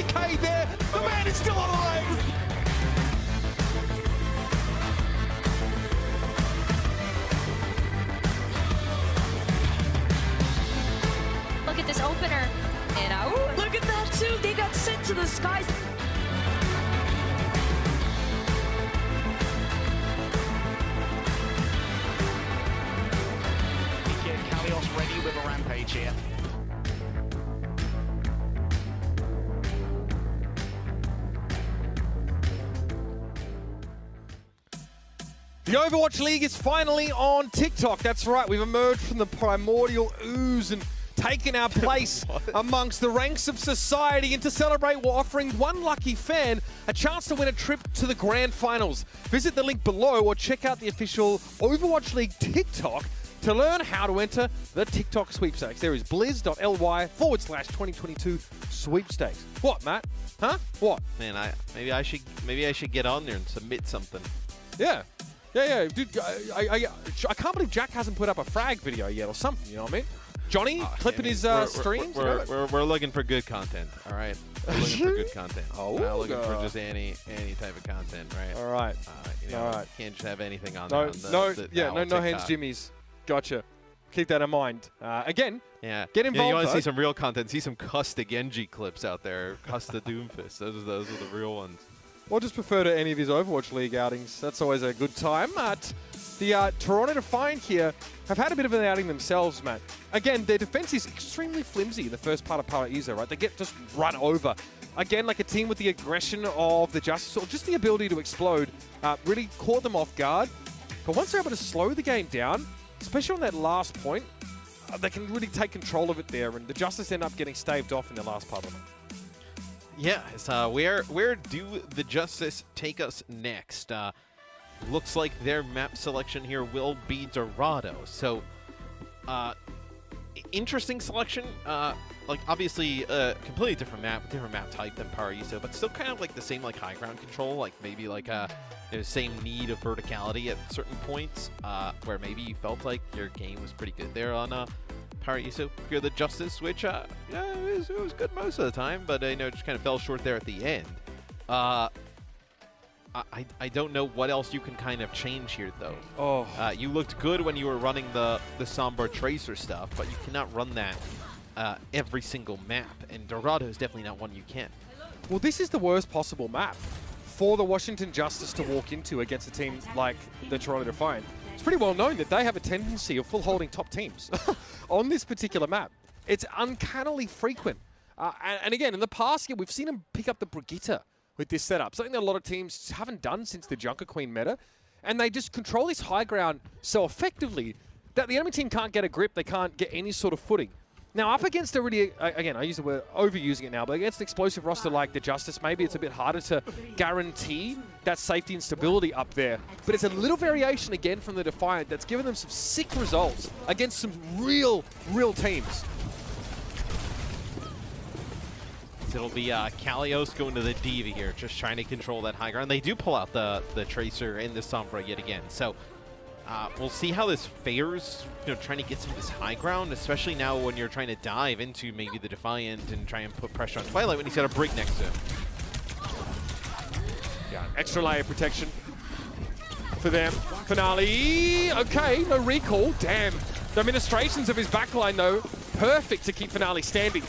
decay there. The man is still alive.
Look at this opener. And oh, look at that too. They got sent to the skies.
Ilios ready with a rampage here.
The Overwatch League is finally on TikTok. That's right, we've emerged from the primordial ooze and taken our place amongst the ranks of society. And to celebrate, we're offering one lucky fan a chance to win a trip to the grand finals. Visit the link below or check out the official Overwatch League TikTok to learn how to enter the TikTok sweepstakes. There is blizz.ly/2022 sweepstakes. What, Matt? Huh? What?
Man, maybe I should get on there and submit something.
Yeah. Yeah, dude, I can't believe Jack hasn't put up a frag video yet or something, you know what I mean? Johnny clipping his streams?
We're looking for good content, all right? We're looking for good content.
Oh,
we're not looking for just any type of content, right?
All right.
All right. Can't just have anything on
no,
there.
No hands jimmies. Gotcha. Keep that in mind. Again,
yeah.
Get involved.
You want to see some real content? See some Custa Genji clips out there. Custa Doomfist. Those are the real ones.
Or just prefer to any of his Overwatch League outings. That's always a good time. The Toronto Defiant here have had a bit of an outing themselves, Matt. Again, their defense is extremely flimsy in the first part of Paraiso, right? They get just run over. Again, like a team with the aggression of the Justice, or just the ability to explode, really caught them off guard. But once they're able to slow the game down, especially on that last point, they can really take control of it there, and the Justice end up getting staved off in the last part of it.
Yeah, so where do the Justice take us next? Looks like their map selection here will be Dorado. So, interesting selection. Like obviously, completely different map type than Paraiso, but still kind of like the same like high ground control. Like maybe like the same need of verticality at certain points, where maybe you felt like your game was pretty good there on Paraiso. You're the Justice, which yeah, it was good most of the time, but it just kind of fell short there at the end. I don't know what else you can kind of change here, though.
Oh.
You looked good when you were running the Sombra Tracer stuff, but you cannot run that every single map, and Dorado is definitely not one you can.
Well, this is the worst possible map for the Washington Justice to walk into against a team like the Toronto Defiant. It's pretty well known that they have a tendency of full holding top teams on this particular map. It's uncannily frequent. And again, in the past year, we've seen them pick up the Brigitte with this setup, something that a lot of teams haven't done since the Junker Queen meta. And they just control this high ground so effectively that the enemy team can't get a grip, they can't get any sort of footing. Now, up against a really, again, I use the word overusing it now, but against an explosive roster like the Justice, maybe it's a bit harder to guarantee that safety and stability up there. But it's a little variation, again, from the Defiant that's given them some sick results against some real teams.
So it'll be Ilios going to the Diva here, just trying to control that high ground. They do pull out the Tracer and the Sombra yet again. So we'll see how this fares, trying to get some of this high ground, especially now when you're trying to dive into maybe the Defiant and try and put pressure on Twilight when he's got a Brig next to him.
Yeah, extra layer protection for them. Finale, okay, no recall. Damn. The administrations of his backline, though, perfect to keep Finale standing.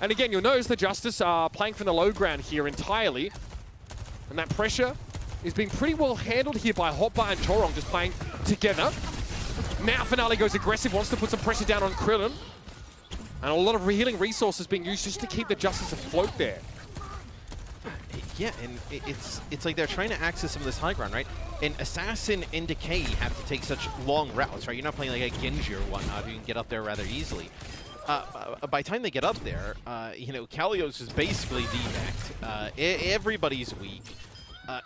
And again, you'll notice the Justice are playing from the low ground here entirely. And that pressure is being pretty well handled here by Hotbar and Torong, just playing together. Now Finale goes aggressive, wants to put some pressure down on Krillin. And a lot of healing resources being used just to keep the Justice afloat there.
Yeah, and it's like they're trying to access some of this high ground, right? And Assassin and Decay have to take such long routes, right? You're not playing like a Genji or whatnot, you can get up there rather easily. By the time they get up there, Ilios is basically devaxed. Everybody's weak.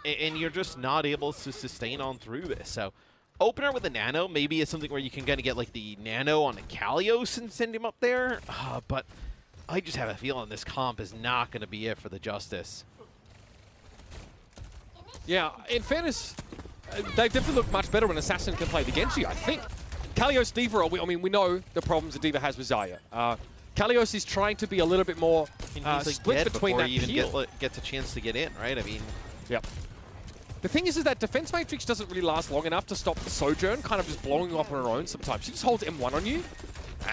And you're just not able to sustain on through this. So, opener with a Nano maybe is something where you can kind of get like the Nano on a Ilios and send him up there. But I just have a feeling this comp is not going to be it for the Justice.
Yeah, in fairness, they definitely look much better when Assassin can play the Genji, I think. Ilios, Diva, we know the problems that Diva has with Xayah. Kalios is trying to be a little bit more split between that
even
peel.
gets a chance to get in, right? I mean,
Yep. The thing is that defense matrix doesn't really last long enough to stop the Sojourn kind of just blowing up on her own sometimes. She just holds M1 on you,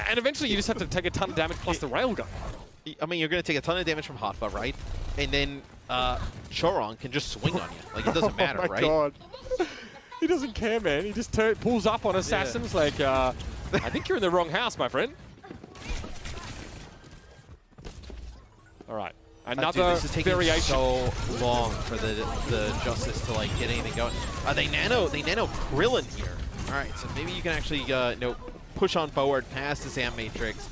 and eventually you just have to take a ton of damage plus the railgun.
I mean, you're going to take a ton of damage from Hotba, right? And then Chorong can just swing on you. Like, it doesn't matter,
Oh my
right?
God. He doesn't care, man. He just pulls up on assassins like, I think you're in the wrong house, my friend. All right. Another
Dude, this is taking
variation.
so long for the Justice to like get anything going. They nano Krillin here. All right, so maybe you can actually push on forward past the Sam Matrix.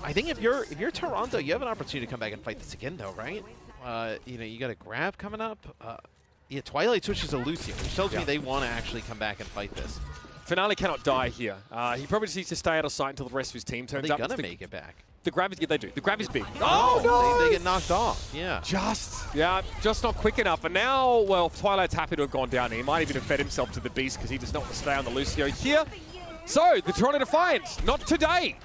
I think if you're Toronto, you have an opportunity to come back and fight this again, though, right? You got a grab coming up. Yeah, Twilight switches to Lucio, which tells me they want to actually come back and fight this.
Finale cannot die here. He probably just needs to stay out of sight until the rest of his team turns up.
They're gonna make it back.
The grab is, yeah, they do. The grab is big.
Oh,
no!
They get knocked off. Yeah.
Just not quick enough. And now, well, Twilight's happy to have gone down. He might even have fed himself to the beast because he does not want to stay on the Lucio here. So, the Toronto Defiant, not today,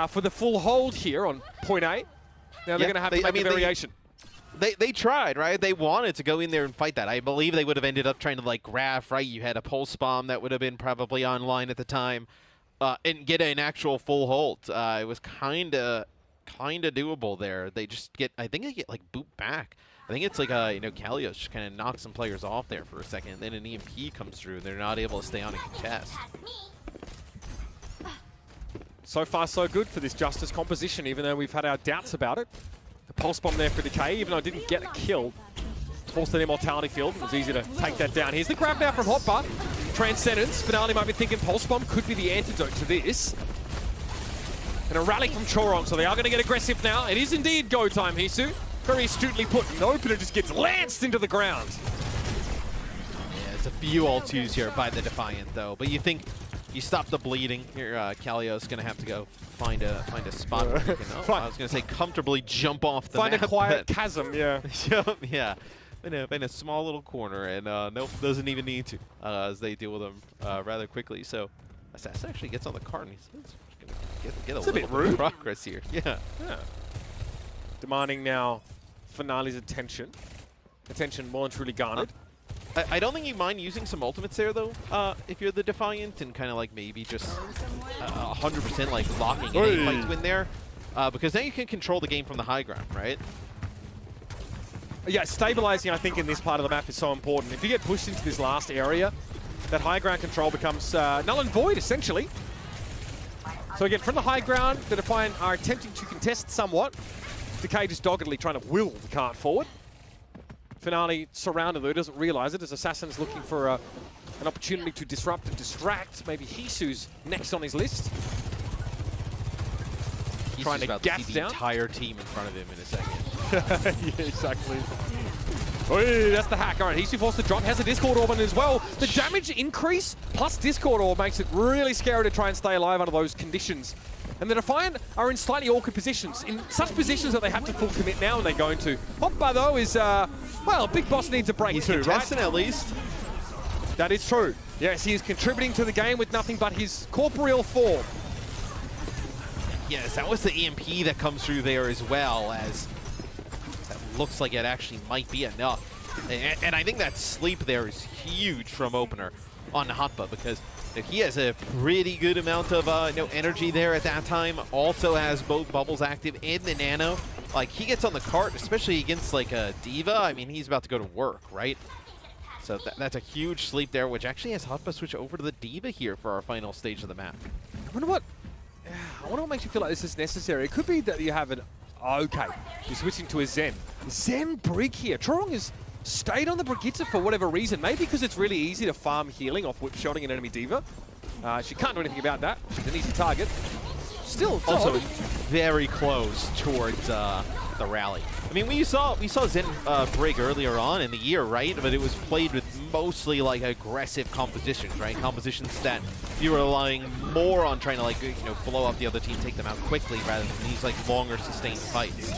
for the full hold here on point A. Now they're going to have to make a variation.
They tried, right? They wanted to go in there and fight that. I believe they would have ended up trying to, like, graph, right? You had a pulse bomb that would have been probably online at the time. And get an actual full hold. It was kind of doable there. They just get, I think they get like boot back. I think it's like Kalios just kind of knocks some players off there for a second. And then an EMP comes through and they're not able to stay on and contest.
So far, so good for this Justice composition, even though we've had our doubts about it. The pulse bomb there for Decay, even though it didn't get a kill. Forced an immortality field. It was easy to take that down. Here's the grab now from Hotbar. Transcendence. Finale might be thinking Pulse Bomb could be the antidote to this. And a rally from Chorong, so they are going to get aggressive now. It is indeed go time, Hisu. Very astutely put. The opener just gets lanced into the ground.
Yeah, there's a few all-twos here by the Defiant, though. But you think you stop the bleeding here, Kalios going to have to go find a spot where he can, I was going to say comfortably jump off the map.
Find a quiet chasm, yeah.
Yeah. In a small little corner, and nope, doesn't even need to, as they deal with them rather quickly. So Assassin actually gets on the cart, and he's going to get a little bit of progress here. Yeah.
Demanding now Finale's attention. Attention well and truly garnered.
I don't think you mind using some ultimates there, though, if you're the Defiant, and kind of like maybe just 100% like locking in a fight to win there, because now you can control the game from the high ground, right?
Yeah, stabilizing, I think, in this part of the map is so important. If you get pushed into this last area, that high ground control becomes null and void, essentially. So again, from the high ground, the Defiant are attempting to contest somewhat. Decay just doggedly trying to will the cart forward. Finale surrounded, though, doesn't realize it, as Assassin's looking for an opportunity to disrupt and distract. Maybe Hisu's next on his list.
He's
trying to gas
see
down
the entire team in front of him in a second.
Yeah, exactly. Oy, that's the hack. All right, Hisu forced to drop. Has a Discord Orb on as well. The damage increase plus Discord Orb makes it really scary to try and stay alive under those conditions. And the Defiant are in slightly awkward positions. In such positions that they have to full commit now, and they're going to. Hotbar, though, is, well, Big Boss needs a break too, right?
At least.
That is true. Yes, he is contributing to the game with nothing but his corporeal form.
Yes, that was the EMP that comes through there as well, as that looks like it actually might be enough. And I think that sleep there is huge from opener on Hotba, because if he has a pretty good amount of energy there at that time, also has both bubbles active and the nano, like he gets on the cart, especially against like a Diva. I mean, he's about to go to work, right? So that's a huge sleep there, which actually has Hotba switch over to the Diva here for our final stage of the map.
I wonder what makes you feel like this is necessary. It could be that you have an, okay, you're switching to a Zen. Zen Brig here. Chorong has stayed on the Brigitte for whatever reason. Maybe because it's really easy to farm healing off whip-shotting an enemy Diva. She can't do anything about that. She's an easy target. Still,
also very close towards the rally. I mean, we saw Zen Brig earlier on in the year, right? But it was played with mostly like aggressive compositions, right? Compositions that you were relying more on trying to like blow up the other team, take them out quickly, rather than these like longer sustained fights.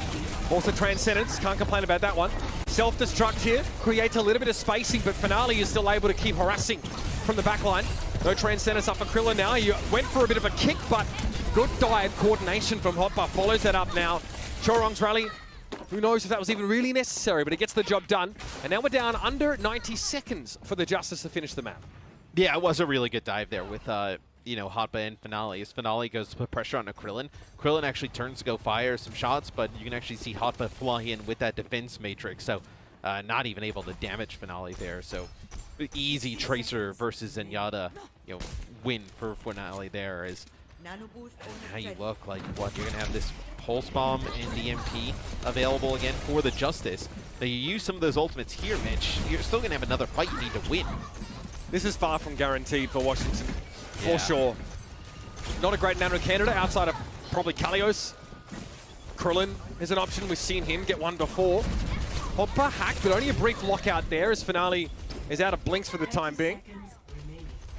Also Transcendence, can't complain about that one. Self-destruct here, creates a little bit of spacing, but Finale is still able to keep harassing from the back line. No Transcendence up for Krillin now. He went for a bit of a kick, but Good dive coordination from Hotbar. Follows that up now. Chorong's rally. Who knows if that was even really necessary, but it gets the job done. And now we're down under 90 seconds for the Justice to finish the map.
Yeah, it was a really good dive there with, you know, Hotba and Finale. As Finale goes to put pressure on a Krillin. Krillin actually turns to go fire some shots, but you can actually see Hotba fly in with that defense matrix. So not even able to damage Finale there. So easy Tracer versus Zenyatta, you know, win for Finale there. Is how you look like what you're gonna have this Pulse Bomb and EMP available again for the Justice. Now you use some of those ultimates here, Mitch. You're still gonna have another fight you need to win.
This is far from guaranteed for Washington, for sure. Not a great nano candidate outside of probably Kalios. Krillin is an option. We've seen him get one before. Hopper hacked, but only a brief lockout there as Finale is out of blinks for the time being.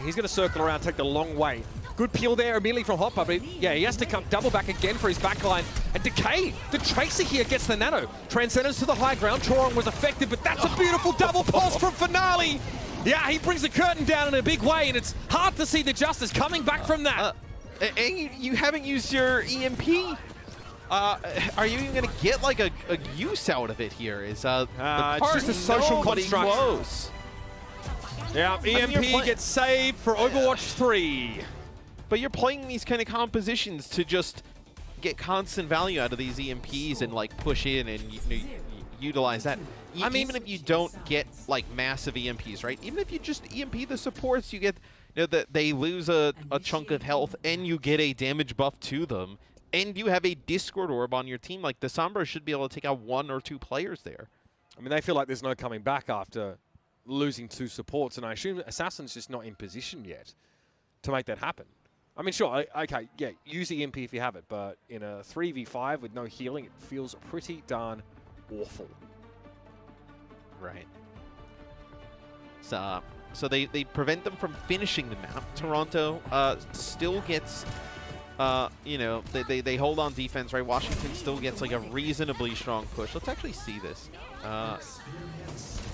He's going to circle around, take the long way. Good peel there immediately from Hopper, but yeah, he has to come double back again for his backline. And Decay, the Tracer here gets the nano. Transcendence to the high ground. Chorong was effective, but that's a beautiful double pulse from Finale. Yeah, he brings the curtain down in a big way, and it's hard to see the Justice coming back from that.
And you haven't used your EMP. Are you even going to get like a use out of it here? Is the
it's just a social construct.
Close.
Yeah, EMP gets saved for Overwatch 3.
But you're playing these kind of compositions to just get constant value out of these EMPs and like push in and utilize that. I mean, even if you don't get like massive EMPs, right? Even if you just EMP the supports, you get, you know, that they lose a chunk of health and you get a damage buff to them, and you have a Discord orb on your team. Like the Sombra should be able to take out 1 or 2 players there.
I mean, they feel like there's no coming back after losing 2 supports, and I assume Assassin's just not in position yet to make that happen. I mean, sure, okay, yeah, use EMP if you have it, but in a 3v5 with no healing, it feels pretty darn awful.
Right. So they prevent them from finishing the map. Toronto still gets, you know, they hold on defense, right? Washington still gets like a reasonably strong push. Let's actually see this.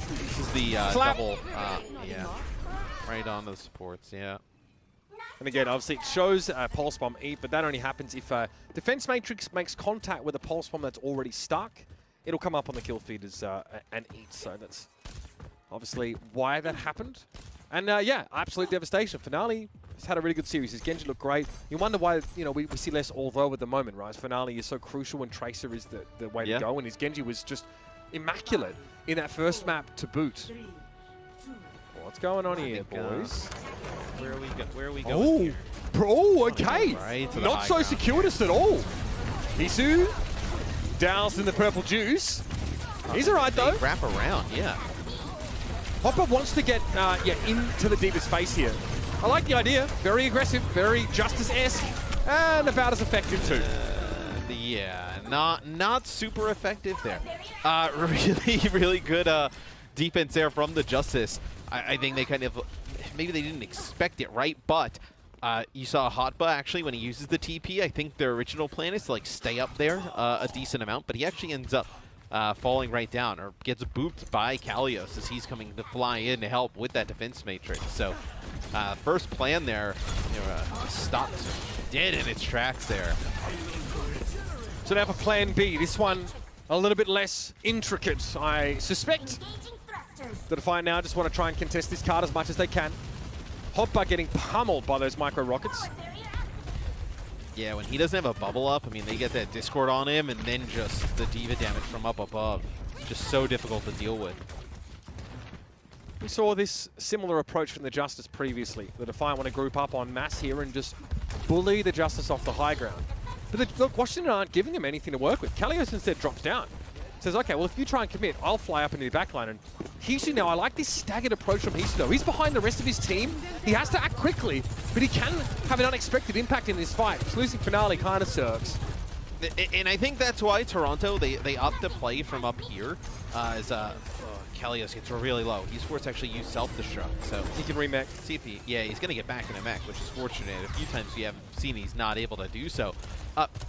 This is the double, yeah, right on the supports, yeah.
And again, obviously it shows Pulse Bomb eat, but that only happens if Defense Matrix makes contact with a Pulse Bomb that's already stuck. It'll come up on the kill feed as an eat, so that's obviously why that happened. And yeah, absolute devastation. Finale has had a really good series. His Genji looked great. You wonder why, you know, we see less although at the moment, right? Finale is so crucial when Tracer is the way to go, and his Genji was just immaculate in that first map to boot. What's going on here, boys?
Where are we going here?
Bro, okay.
Right,
not so circuitous at all. Hisu doused in the purple juice. He's all right, though.
Wrap around, yeah.
Hopper wants to get into the deepest space here. I like the idea. Very aggressive, very Justice-esque, and about as effective, too.
Yeah, not super effective there. Really good defense there from the Justice. I think they kind of, maybe they didn't expect it, right? But you saw Hotba actually when he uses the TP. I think their original plan is to like stay up there a decent amount, but he actually ends up falling right down or gets booped by Kalios as he's coming to fly in to help with that defense matrix. So first plan there, you know, stopped dead in its tracks there.
So now for plan B, this one a little bit less intricate, I suspect. The Defiant now just want to try and contest this card as much as they can. Hotbar getting pummeled by those micro rockets.
Yeah, when he doesn't have a bubble up, I mean, they get that Discord on him and then just the Diva damage from up above. Just so difficult to deal with.
We saw this similar approach from the Justice previously. The Defiant want to group up en masse here and just bully the Justice off the high ground. But look, Washington aren't giving him anything to work with. Kalios instead drops down. Says, okay, well, if you try and commit, I'll fly up into the backline. And Hisu now, I like this staggered approach from Hisu, though. He's behind the rest of his team. He has to act quickly, but he can have an unexpected impact in this fight. Just losing Finale kind of sucks.
And I think that's why Toronto, they opt to play from up here as Kalios gets really low. Esports actually use self-destruct, so
he can remech.
See if he, yeah, he's going to get back in a mech, which is fortunate. A few times we haven't seen he's not able to do so.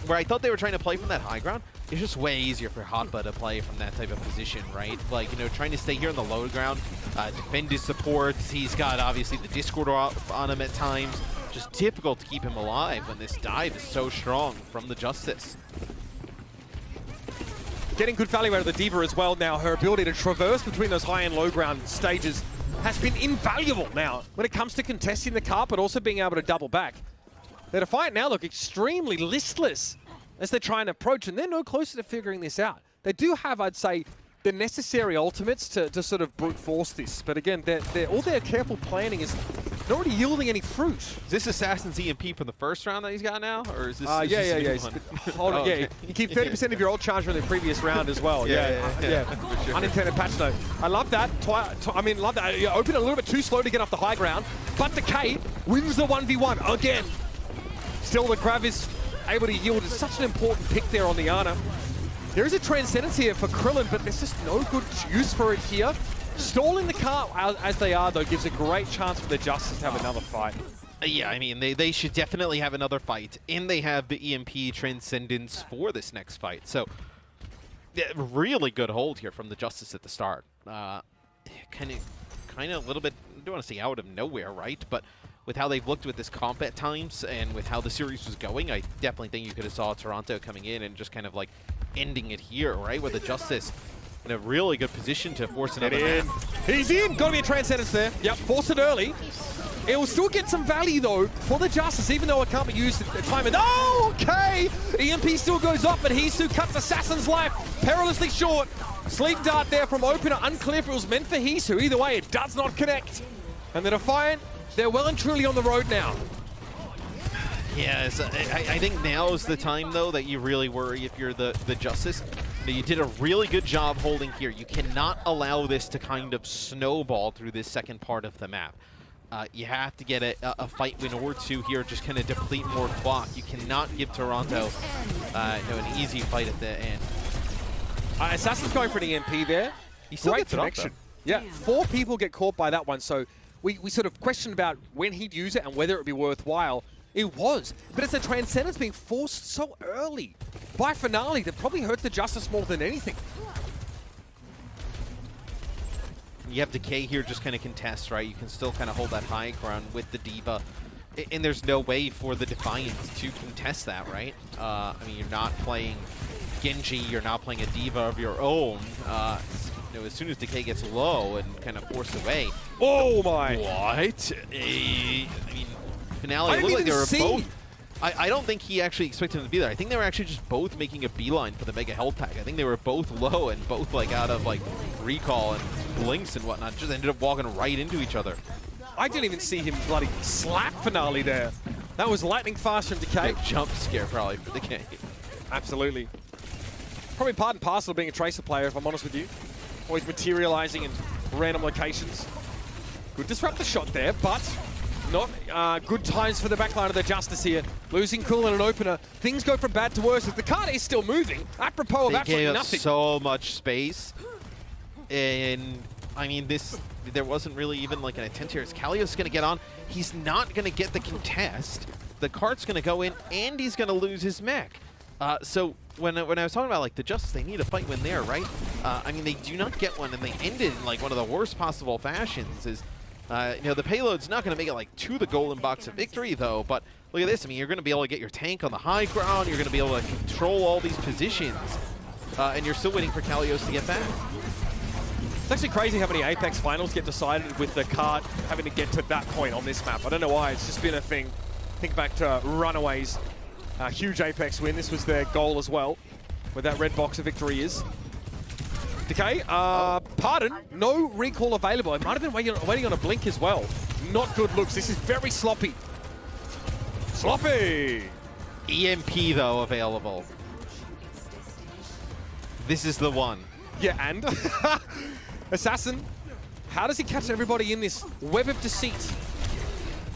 Where I thought they were trying to play from that high ground, it's just way easier for Hotba to play from that type of position, right? Like, you know, trying to stay here on the low ground, defend his supports. He's got, obviously, the Discord on him at times. just difficult to keep him alive when this dive is so strong from the Justice.
Getting good value out of the D.Va as well now. Her ability to traverse between those high and low ground stages has been invaluable now when it comes to contesting the cart, but also being able to double back. The Defiant now look extremely listless as they try and approach, and they're no closer to figuring this out. They do have, I'd say, the necessary ultimates to sort of brute force this, but again, all their careful planning is not really yielding any fruit.
Is this Assassin's EMP from the first round that he's got now, or is this?
Yeah. Hold on, yeah. You keep 30% of your old charge from the previous round as well. Yeah. Sure. Unintended patch note. I love that. Love that. You open it a little bit too slow to get off the high ground, but Decay wins the 1v1 again. Still, the Grav is able to yield. It's such an important pick there on the Ana. There is a Transcendence here for Krillin, but there's just no good use for it here. Stalling the car as they are, though, gives a great chance for the Justice to have another fight.
Yeah, I mean, they should definitely have another fight, and they have the EMP Transcendence for this next fight. So, yeah, really good hold here from the Justice at the start. Kind of a little bit, I don't want to say out of nowhere, right? But with how they've looked with this comp at times, and with how the series was going, I definitely think you could have saw Toronto coming in and just kind of like ending it here, right? With the Justice in a really good position to force another in.
He's in! Gotta be a Transcendence there. Yep, force it early. It will still get some value, though, for the Justice, even though it can't be used at the time. And oh, okay! EMP still goes off, but Hisu cuts Assassin's life perilously short. Sleep Dart there from Opener. Unclear if it was meant for Hisu. Either way, it does not connect. And the Defiant, they're well and truly on the road now.
Yeah, I think now is the time, though, that you really worry if you're the Justice. You did a really good job holding here. You cannot allow this to kind of snowball through this second part of the map. You have to get a fight win or two here, just kind of deplete more clock. You cannot give Toronto an easy fight at the end.
Assassin's going for an EMP there.
He still
Great
gets it up,
connection. Yeah, 4 people get caught by that one, so we sort of questioned about when he'd use it and whether it would be worthwhile. It was, but it's a Transcendence being forced so early by Finale that probably hurts the Justice more than anything.
You have Decay here just kind of contest, right? You can still kind of hold that high ground with the D.Va, and there's no way for the Defiant to contest that, right? I mean, you're not playing Genji, you're not playing a D.Va of your own. As soon as Decay gets low and kind of forced away.
Oh my!
What? I mean, Finale, it looked like they were both. I don't think he actually expected him to be there. I think they were actually just both making a beeline for the Mega Health Pack. I think they were both low and both like out of like recall and blinks and whatnot. Just ended up walking right into each other.
I didn't even see him bloody slap Finale there. That was lightning fast from Decay.
A jump scare probably for Decay.
Absolutely. Probably part and parcel of being a Tracer player, if I'm honest with you. Always materializing in random locations. Good disruptor shot there, but not good times for the backline of the Justice here. Losing Cool in an opener. Things go from bad to worse as the card is still moving. Apropos of absolutely nothing.
So much space. And I mean, there wasn't really even like an intent here. As Kalios going to get on, he's not going to get the contest. The cart's going to go in, and he's going to lose his mech. So when I was talking about like the Justice, they need a fight win there, right? I mean, they do not get one, and they ended in like one of the worst possible fashions. The payload's not going to make it like to the golden box of victory, though. But look at this. I mean, you're going to be able to get your tank on the high ground. You're going to be able to control all these positions, and you're still waiting for Kalios to get back.
It's actually crazy how many Apex finals get decided with the card having to get to that point on this map. I don't know why. It's just been a thing. Think back to Runaways. Huge Apex win. This was their goal as well, where that red box of victory is. Decay, pardon, no recall available. It might have been waiting on a blink as well. Not good looks. This is very sloppy. Sloppy!
EMP, though, available. This is the one.
Yeah, and Assassin, how does he catch everybody in this web of deceit?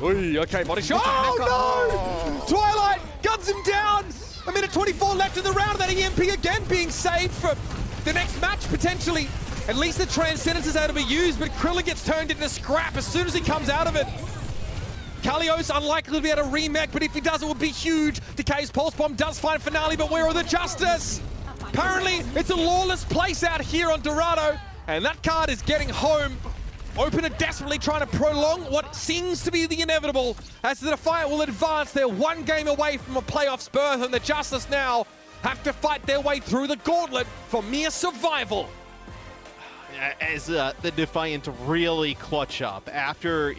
Oy, okay, body shot. Oh, no! Twilight guns him down! A minute 24 left in the round. That EMP again being saved for the next match, potentially. At least the Transcendence is able to be used, but Krillin gets turned into scrap as soon as he comes out of it. Kalios unlikely to be able to remech, but if he does, it will be huge. Decay's Pulse Bomb does find Finale, but where are the Justice? Apparently, it's a lawless place out here on Dorado, and that card is getting home. Opener desperately trying to prolong what seems to be the inevitable as the Defiant will advance. They're one game away from a playoffs berth, and the Justice now have to fight their way through the gauntlet for mere survival.
As the Defiant really clutch up after,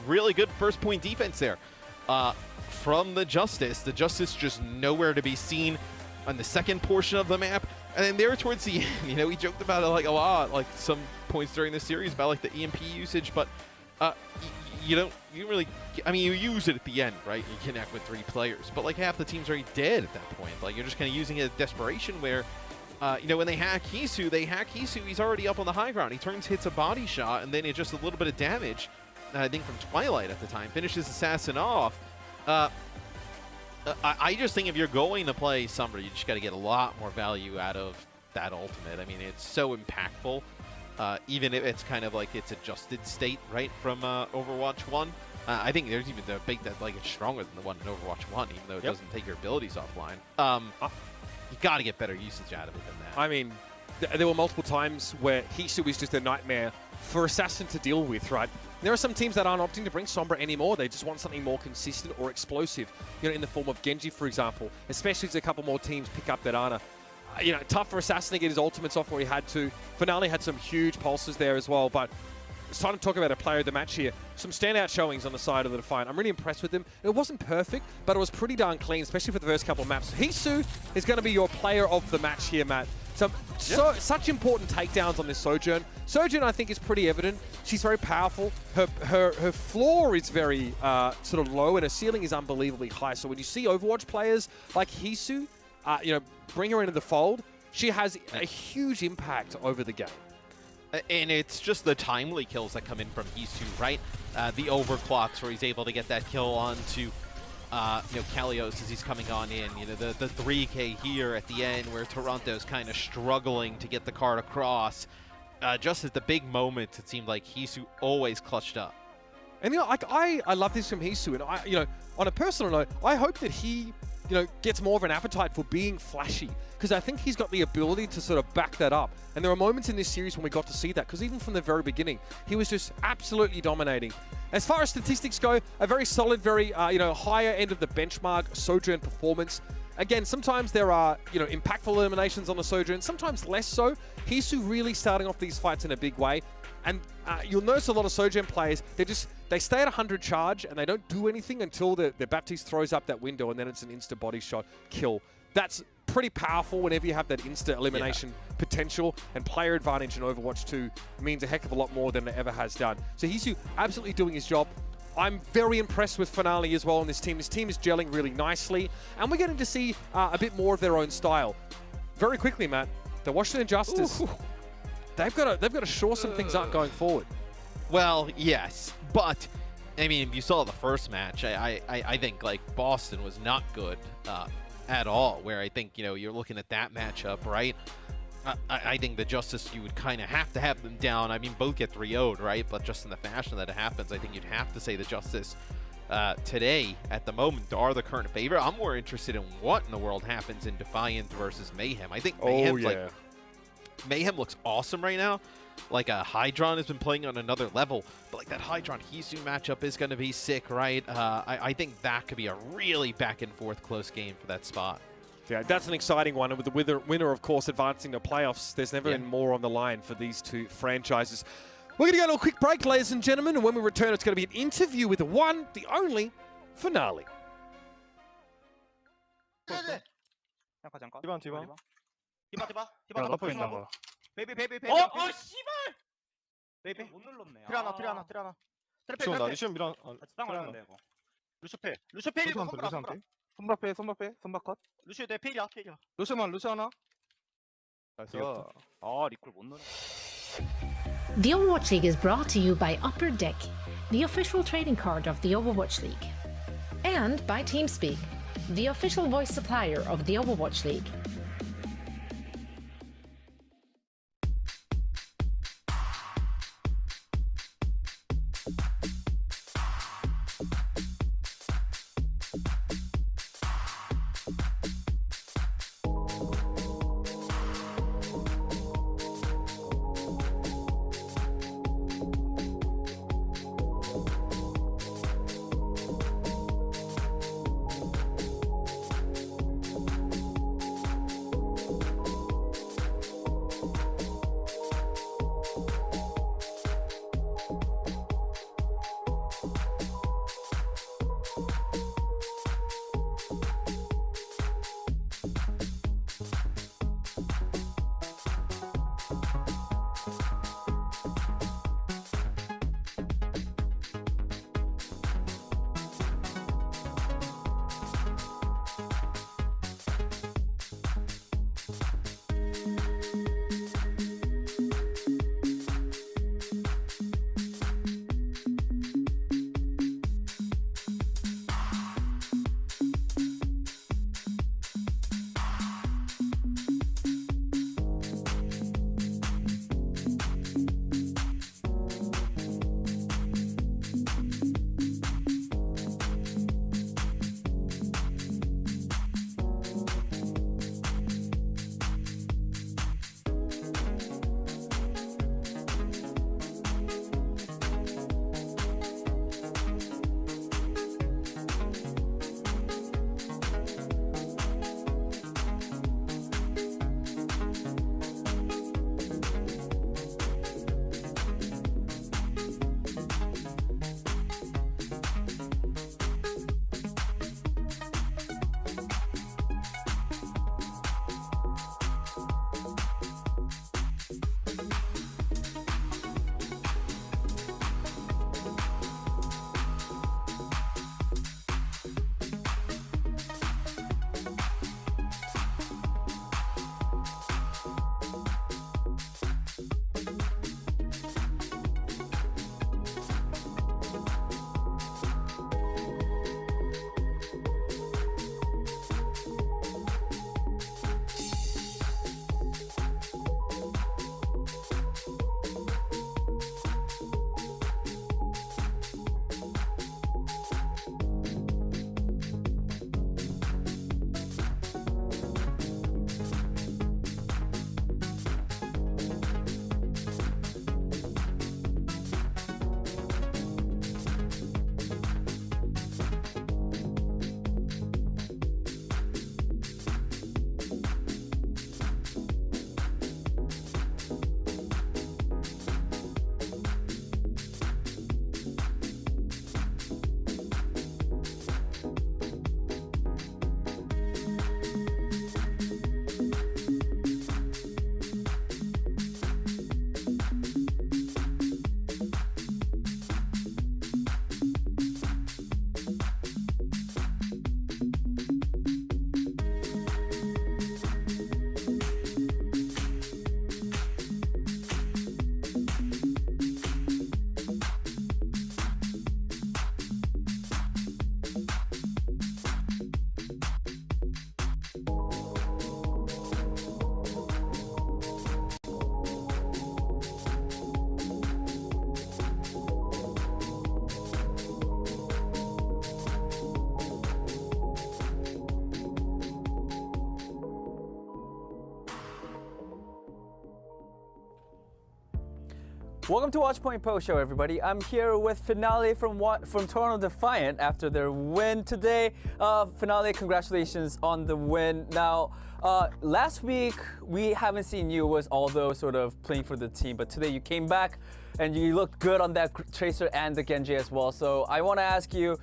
really good first point defense there from the Justice. The Justice just nowhere to be seen on the second portion of the map. And then there towards the end, we joked about it like a lot, like some points during the series about like the EMP usage, but you really, you use it at the end, right? You connect with 3 players, but like half the team's already dead at that point. Like you're just kind of using it as desperation where, when they hack Hisu, he's already up on the high ground. He turns, hits a body shot, and then it's just a little bit of damage, I think from Twilight at the time, finishes Assassin off. I just think if you're going to play Summer, you just got to get a lot more value out of that ultimate. I mean, it's so impactful, even if it's kind of like its adjusted state, right, from Overwatch 1. I think there's even a debate that like it's stronger than the one in Overwatch 1, even though it doesn't take your abilities offline. You got to get better usage out of it than that.
I mean, there were multiple times where Hisu is just a nightmare for Assassin to deal with, right? There are some teams that aren't opting to bring Sombra anymore. They just want something more consistent or explosive, in the form of Genji, for example, especially as a couple more teams pick up that Ana. Tough for Assassin to get his ultimates off where he had to. Finale had some huge pulses there as well, but it's time to talk about a player of the match here. Some standout showings on the side of the Defiant. I'm really impressed with him. It wasn't perfect, but it was pretty darn clean, especially for the first couple of maps. Hisu is going to be your player of the match here, Matt. Such important takedowns on this Sojourn. Sojourn, I think, is pretty evident. She's very powerful. Her floor is very sort of low, and her ceiling is unbelievably high. So when you see Overwatch players like Hisu, bring her into the fold, she has a huge impact over the game.
And it's just the timely kills that come in from Hisu, right? The overclocks where he's able to get that kill onto Ilios as he's coming on in. The 3K here at the end where Toronto's kind of struggling to get the card across. Just at the big moments, it seemed like Hisu always clutched up.
And I love this from Hisu, and on a personal note, I hope that he gets more of an appetite for being flashy, because I think he's got the ability to sort of back that up. And there are moments in this series when we got to see that, because even from the very beginning, he was just absolutely dominating. As far as statistics go, a very solid, very higher end of the benchmark Sojourn performance. Again, sometimes there are impactful eliminations on the Sojourn, sometimes less so. Hisu really starting off these fights in a big way. And you'll notice a lot of Sojourn players, they stay at 100 charge and they don't do anything until their Baptiste throws up that window, and then it's an insta body shot kill. That's pretty powerful whenever you have that insta elimination potential, and player advantage in Overwatch 2 means a heck of a lot more than it ever has done. So Hisu absolutely doing his job. I'm very impressed with Finale as well in this team. This team is gelling really nicely, and we're getting to see a bit more of their own style. Very quickly, Matt, the Washington Justice, they've got to shore some things up going forward.
Well, yes, but I mean, if you saw the first match, I think like Boston was not good at all. Where I think you're looking at that matchup, right? I think the Justice, you would kind of have to have them down. I mean, both get 3-0'd, right? But just in the fashion that it happens, I think you'd have to say the Justice today, at the moment, are the current favorite. I'm more interested in what in the world happens in Defiant versus Mayhem. I think Mayhem's Mayhem looks awesome right now. Like Hydron has been playing on another level, but like that Hydron Hisu matchup is going to be sick, right? I think that could be a really back and forth close game for that spot.
Yeah, that's an exciting one. And with the winner, of course, advancing to playoffs, there's never been more on the line for these two franchises. We're going to go to a quick break, ladies and gentlemen, and when we return, it's going to be an interview with the one, the only, Finale.
The Overwatch League is brought to you by Upper Deck, the official trading card of the Overwatch League. And by TeamSpeak, the official voice supplier of the Overwatch League.
Welcome to Watchpoint Post Show, everybody. I'm here with Finale from Toronto Defiant after their win today. Finale, congratulations on the win. Now, last week we haven't seen you was although sort of playing for the team, but today you came back and you looked good on that Tracer and the Genji as well. So I want to ask you,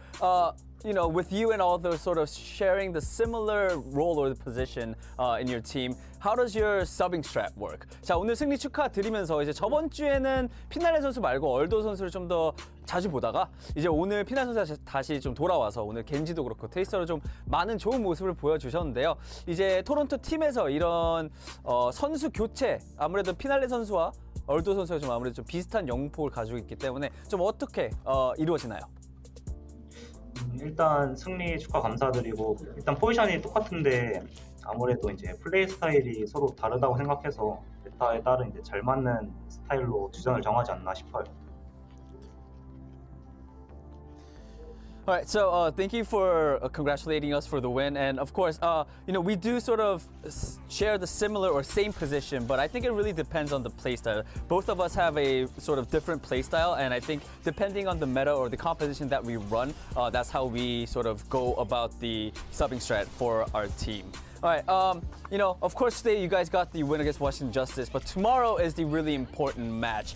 with you and all those sort of sharing the similar role or the position in your team, how does your subbing strat work? 자, 오늘 승리 축하드리면서 이제 저번 주에는 피날레 선수 말고 얼도 선수를 좀 더 자주 보다가 이제 오늘 피날레 선수가 다시 좀 돌아와서 오늘 겐지도 그렇고 트레이서로 좀 많은 좋은 모습을 보여주셨는데요. 이제 토론토 팀에서 이런 선수 교체, 아무래도 피날레 선수와 얼도 선수가 좀 아무래도 좀 비슷한 영폭을 가지고 있기 때문에 좀 어떻게 이루어지나요?
일단 승리 축하 감사드리고 일단 포지션이 똑같은데 아무래도 이제 플레이 스타일이 서로 다르다고 생각해서 메타에 따른 이제 잘 맞는 스타일로 주전을 정하지 않나 싶어요.
All right, so thank you for congratulating us for the win. And of course, we do sort of share the similar or same position, but I think it really depends on the playstyle. Both of us have a sort of different playstyle, and I think depending on the meta or the composition that we run, that's how we sort of go about the subbing strat for our team. All right, of course today you guys got the win against Washington Justice, but tomorrow is the really important match.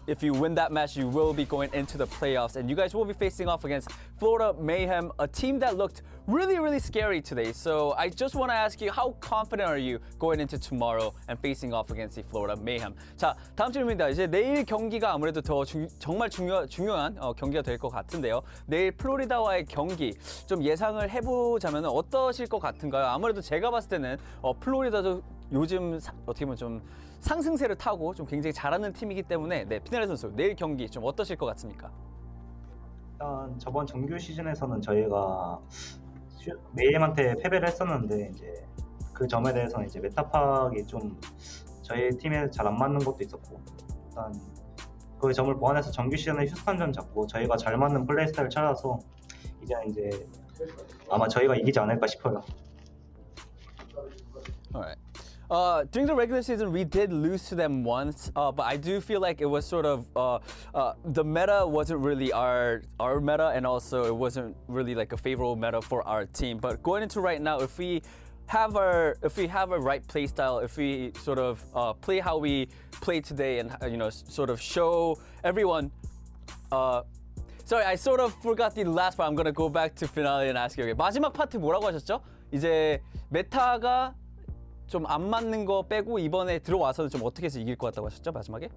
If you win that match, you will be going into the playoffs, and you guys will be facing off against Florida Mayhem, a team that looked really, really scary today. So I just want to ask you, how confident are you going into tomorrow and facing off against the Florida Mayhem? 자, 다음 질문입니다. 이제 내일 경기가 아무래도 더 정말 중요한 경기가 될 것 같은데요. 내일 플로리다와의 경기 좀 예상을 해보자면 어떠실 것 같은가요? 아무래도 제가 봤을 때는 플로리다도 요즘 어떻게 보면 좀 상승세를 타고 좀 굉장히 잘하는 팀이기 때문에 피날레 선수 내일 경기 좀 어떠실 것 같습니까?
일단 저번 정규 시즌에서는 저희가 메이엠한테 패배를 했었는데 이제 그 점에 대해서는 이제 메타 파악이 좀 저희 팀에 잘 안 맞는 것도 있었고 일단 그 점을 보완해서 정규 시즌에 휴스턴전 잡고 저희가 잘 맞는 플레이 스타일을 찾아서 이제 아마 저희가 이기지 않을까 싶어요.
All right. During the regular season, we did lose to them once, but I do feel like it was sort of the meta wasn't really our meta, and also it wasn't really like a favorable meta for our team. But going into right now, if we have a right play style, if we sort of play how we played today, and sort of show everyone. Sorry, I sort of forgot the last part. I'm gonna go back to finale and ask you again. 마지막 파트 뭐라고 하셨죠? 이제 메타가 좀 안 맞는 거 빼고 이번에 들어와서는 좀 어떻게 해서 이길 것 같다고 하셨죠? 마지막에?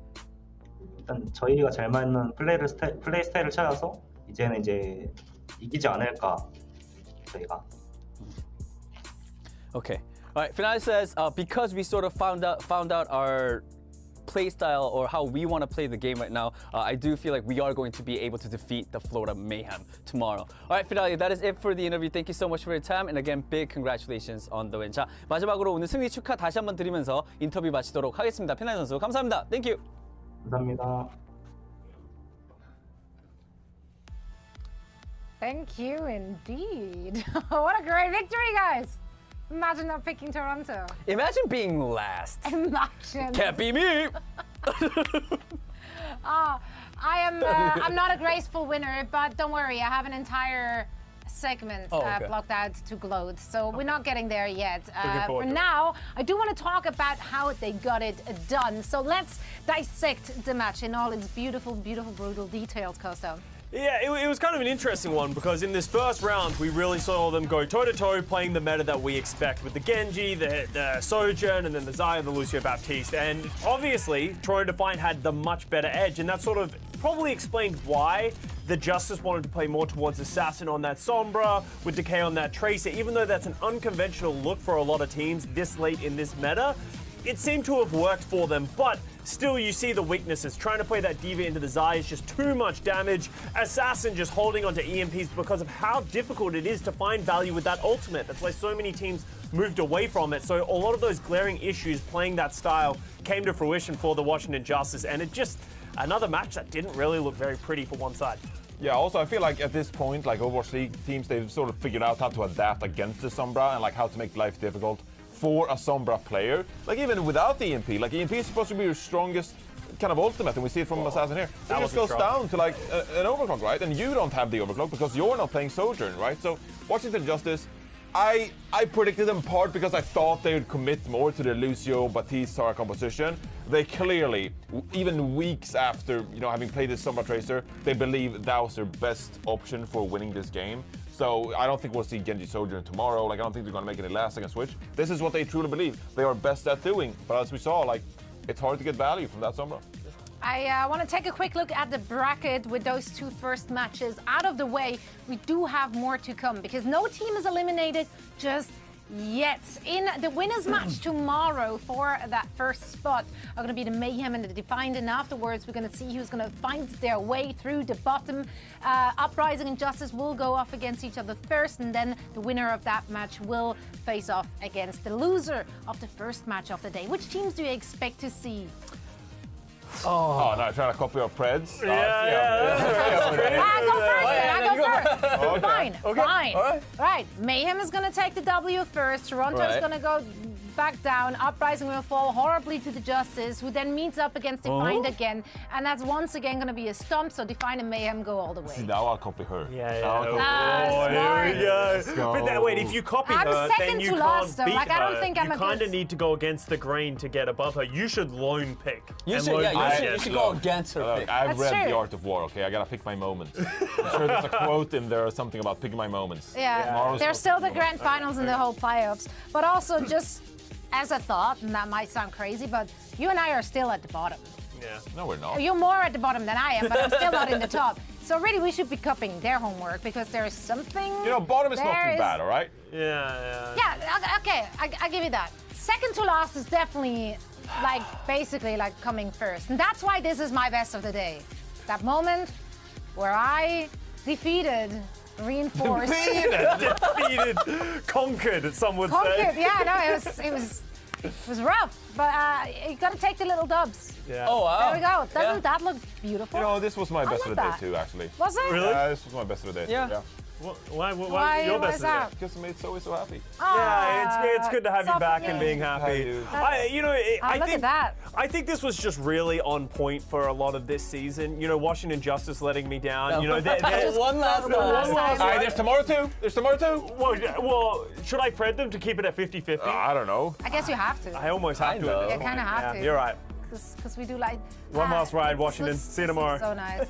일단 저희가 잘 맞는 플레이 스타일을 찾아서 이제는 이제 이기지 않을까 저희가.
Okay. All right. Finale says because we sort of found out our play style or how we want to play the game right now, I do feel like we are going to be able to defeat the Florida Mayhem tomorrow. All right, Finale, that is it for the interview. Thank you so much for your time, and again, big congratulations on the win. 자, 마지막으로 오늘 승리 축하 다시 한번 드리면서 인터뷰 마치도록 하겠습니다. 피날레 선수, 감사합니다. Thank you.
감사합니다.
Thank you indeed. What a great victory, guys. Imagine not picking Toronto.
Imagine being last.
Imagine.
Can't be me.
I'm not a graceful winner, but don't worry, I have an entire segment blocked out to gloat, so we're not getting there yet. For now, I do want to talk about how they got it done. So let's dissect the match in all its beautiful, beautiful, brutal details, Kosto.
Yeah, it was kind of an interesting one because in this first round, we really saw them go toe-to-toe playing the meta that we expect with the Genji, the Sojourn, and then the Xayah, the Lucio Baptiste. And obviously, Toronto Defiant had the much better edge, and that sort of probably explained why the Justice wanted to play more towards Assassin on that Sombra, with Decay on that Tracer. Even though that's an unconventional look for a lot of teams this late in this meta, it seemed to have worked for them, but still you see the weaknesses. Trying to play that Diva into the Xayah is just too much damage. Assassin just holding onto EMPs because of how difficult it is to find value with that ultimate. That's why so many teams moved away from it. So a lot of those glaring issues playing that style came to fruition for the Washington Justice, and it just, another match that didn't really look very pretty for one side.
Yeah, also I feel like at this point, like Overwatch League teams, they've sort of figured out how to adapt against the Sombra and like how to make life difficult for a Sombra player. Like even without the EMP, like EMP is supposed to be your strongest kind of ultimate, and we see it from Assassin here. It just goes down to like an overclock, right? And you don't have the overclock because you're not playing Sojourn, right? So Washington Justice, I predicted them part because I thought they would commit more to the Lucio Batiste Tara composition. They clearly, even weeks after having played this Sombra Tracer, they believe that was their best option for winning this game. So I don't think we'll see Genji Sojourn tomorrow. Like I don't think they're going to make any last-second switch. This is what they truly believe they are best at doing. But as we saw, like it's hard to get value from that Sombra.
I want to take a quick look at the bracket with those two first matches out of the way. We do have more to come because no team is eliminated just yet. In the winners match tomorrow for that first spot are going to be the Mayhem and the Defiant, and afterwards we're going to see who's going to find their way through the bottom. Uprising and Justice will go off against each other first, and then the winner of that match will face off against the loser of the first match of the day. Which teams do you expect to see?
Oh, no, trying to copy our Preds?
Go first. Fine. Fine. All right. Mayhem is going to take the W first. Toronto is going to go back down. Uprising will fall horribly to the Justice, who then meets up against Defiant again. And that's once again going to be a stomp, so Defiant and Mayhem go all the way.
See, now I'll copy her.
Here we go. But wait, if you copy her, then you can't beat her.
I don't think I'm
you kind of need to go against the grain to get above her. You should lone pick.
You should go against her pick.
I've read The Art of War, okay? I gotta pick my moments. I'm sure there's a quote in there or something about picking my moments.
Yeah, there's still the grand finals and the whole playoffs. But also just as a thought, and that might sound crazy, but you and I are still at the bottom.
Yeah.
No, we're not.
You're more at the bottom than I am, but I'm still not in the top. So really, we should be copying their homework because there is something.
Bottom is not too bad, all right?
Yeah.
Yeah, okay, I give you that. Second to last is definitely basically coming first. And that's why this is my best of the day. That moment where I defeated, reinforced.
Defeated, conquered, some would say.
Yeah, no, it was rough, but you gotta take the little dubs.
Yeah.
Oh, wow.
There we go. Doesn't that look beautiful?
This was my best of the day too, actually.
Was it?
Really?
Yeah, this was my best of the day.
Yeah.
Why your best of the day?
Because it made so happy.
Yeah, it's good to have you back and being happy.
Look at that.
I think this was just really on point for a lot of this season. Washington Justice letting me down.
There's one last
one.
time.
All right,
there's tomorrow too.
Well, should I pred them to keep it at 50-50?
I don't know.
I guess you have to.
I almost have to.
You kind of have to.
You're right.
Because we do one
last ride, Washington. See you tomorrow.
So nice.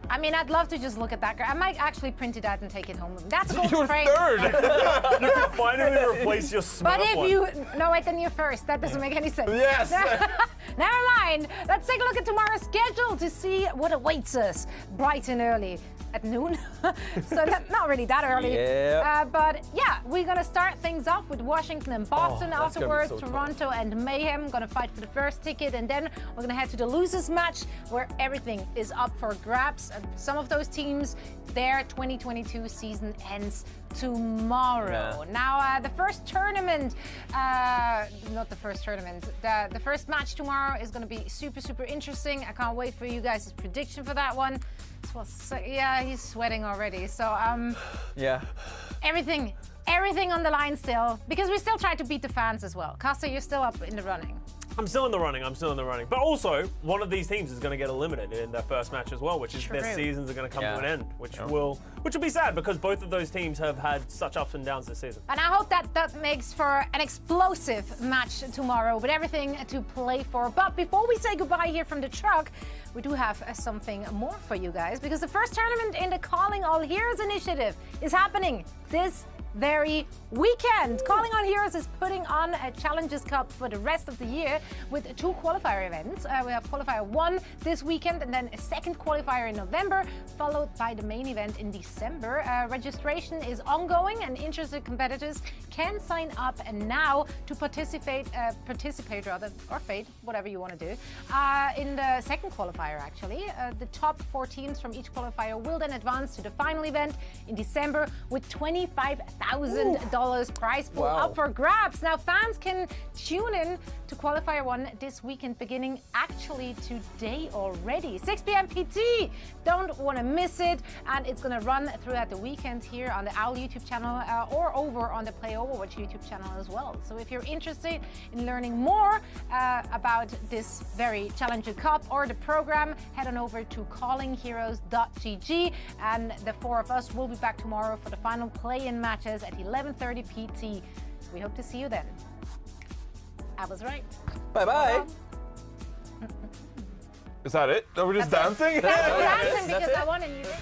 I mean, I'd love to just look at that. I might actually print it out and take it home. That's a
You're
frame.
third.
You can finally replace your smart
But if
one.
no, wait, then you're first. That doesn't make any sense.
Yes.
Never mind. Let's take a look at tomorrow's schedule to see what awaits us bright and early. At noon, so not really that early.
Yeah.
But yeah, we're gonna start things off with Washington and Boston. Afterwards,
so
Toronto and Mayhem gonna fight for the first ticket, and then we're gonna head to the losers match where everything is up for grabs. And some of those teams, their 2022 season ends tomorrow.
Yeah.
Now, the first tournament, not the first tournament, the first match tomorrow is gonna be super interesting. I can't wait for you guys' prediction for that one. So, yeah, he's sweating already. So,
yeah.
Everything on the line still, because we still try to beat the fans as well. Casa, you're still up in the running.
I'm still in the running. But also, one of these teams is going to get eliminated in their first match as well, which is their seasons are going to come to an end, which will be sad because both of those teams have had such ups and downs this season.
And I hope that makes for an explosive match tomorrow with everything to play for. But before we say goodbye here from the truck, we do have something more for you guys, because the first tournament in the Calling All Heroes initiative is happening this very weekend. Calling All Heroes is putting on a Challengers Cup for the rest of the year with 2 qualifier events. We have qualifier 1 this weekend, and then a second qualifier in November, followed by the main event in December. Registration is ongoing, and interested competitors can sign up and now to participate rather, or fade, whatever you want to do, in the second qualifier actually. The top 4 teams from each qualifier will then advance to the final event in December with 25,000 $1,000 prize pool up for grabs. Now fans can tune in to qualifier 1 this weekend, beginning actually today already. 6 p.m. PT. Don't want to miss it, and it's going to run throughout the weekend here on the OWL YouTube channel or over on the Play Overwatch YouTube channel as well. So if you're interested in learning more about this very challenging cup or the program, head on over to callingheroes.gg, and the 4 of us will be back tomorrow for the final play-in matches at 11:30 PT. We hope to see you then. I was right.
Bye-bye.
Is that it? Are we just dancing?
Yeah, we're dancing because I won and you didn't.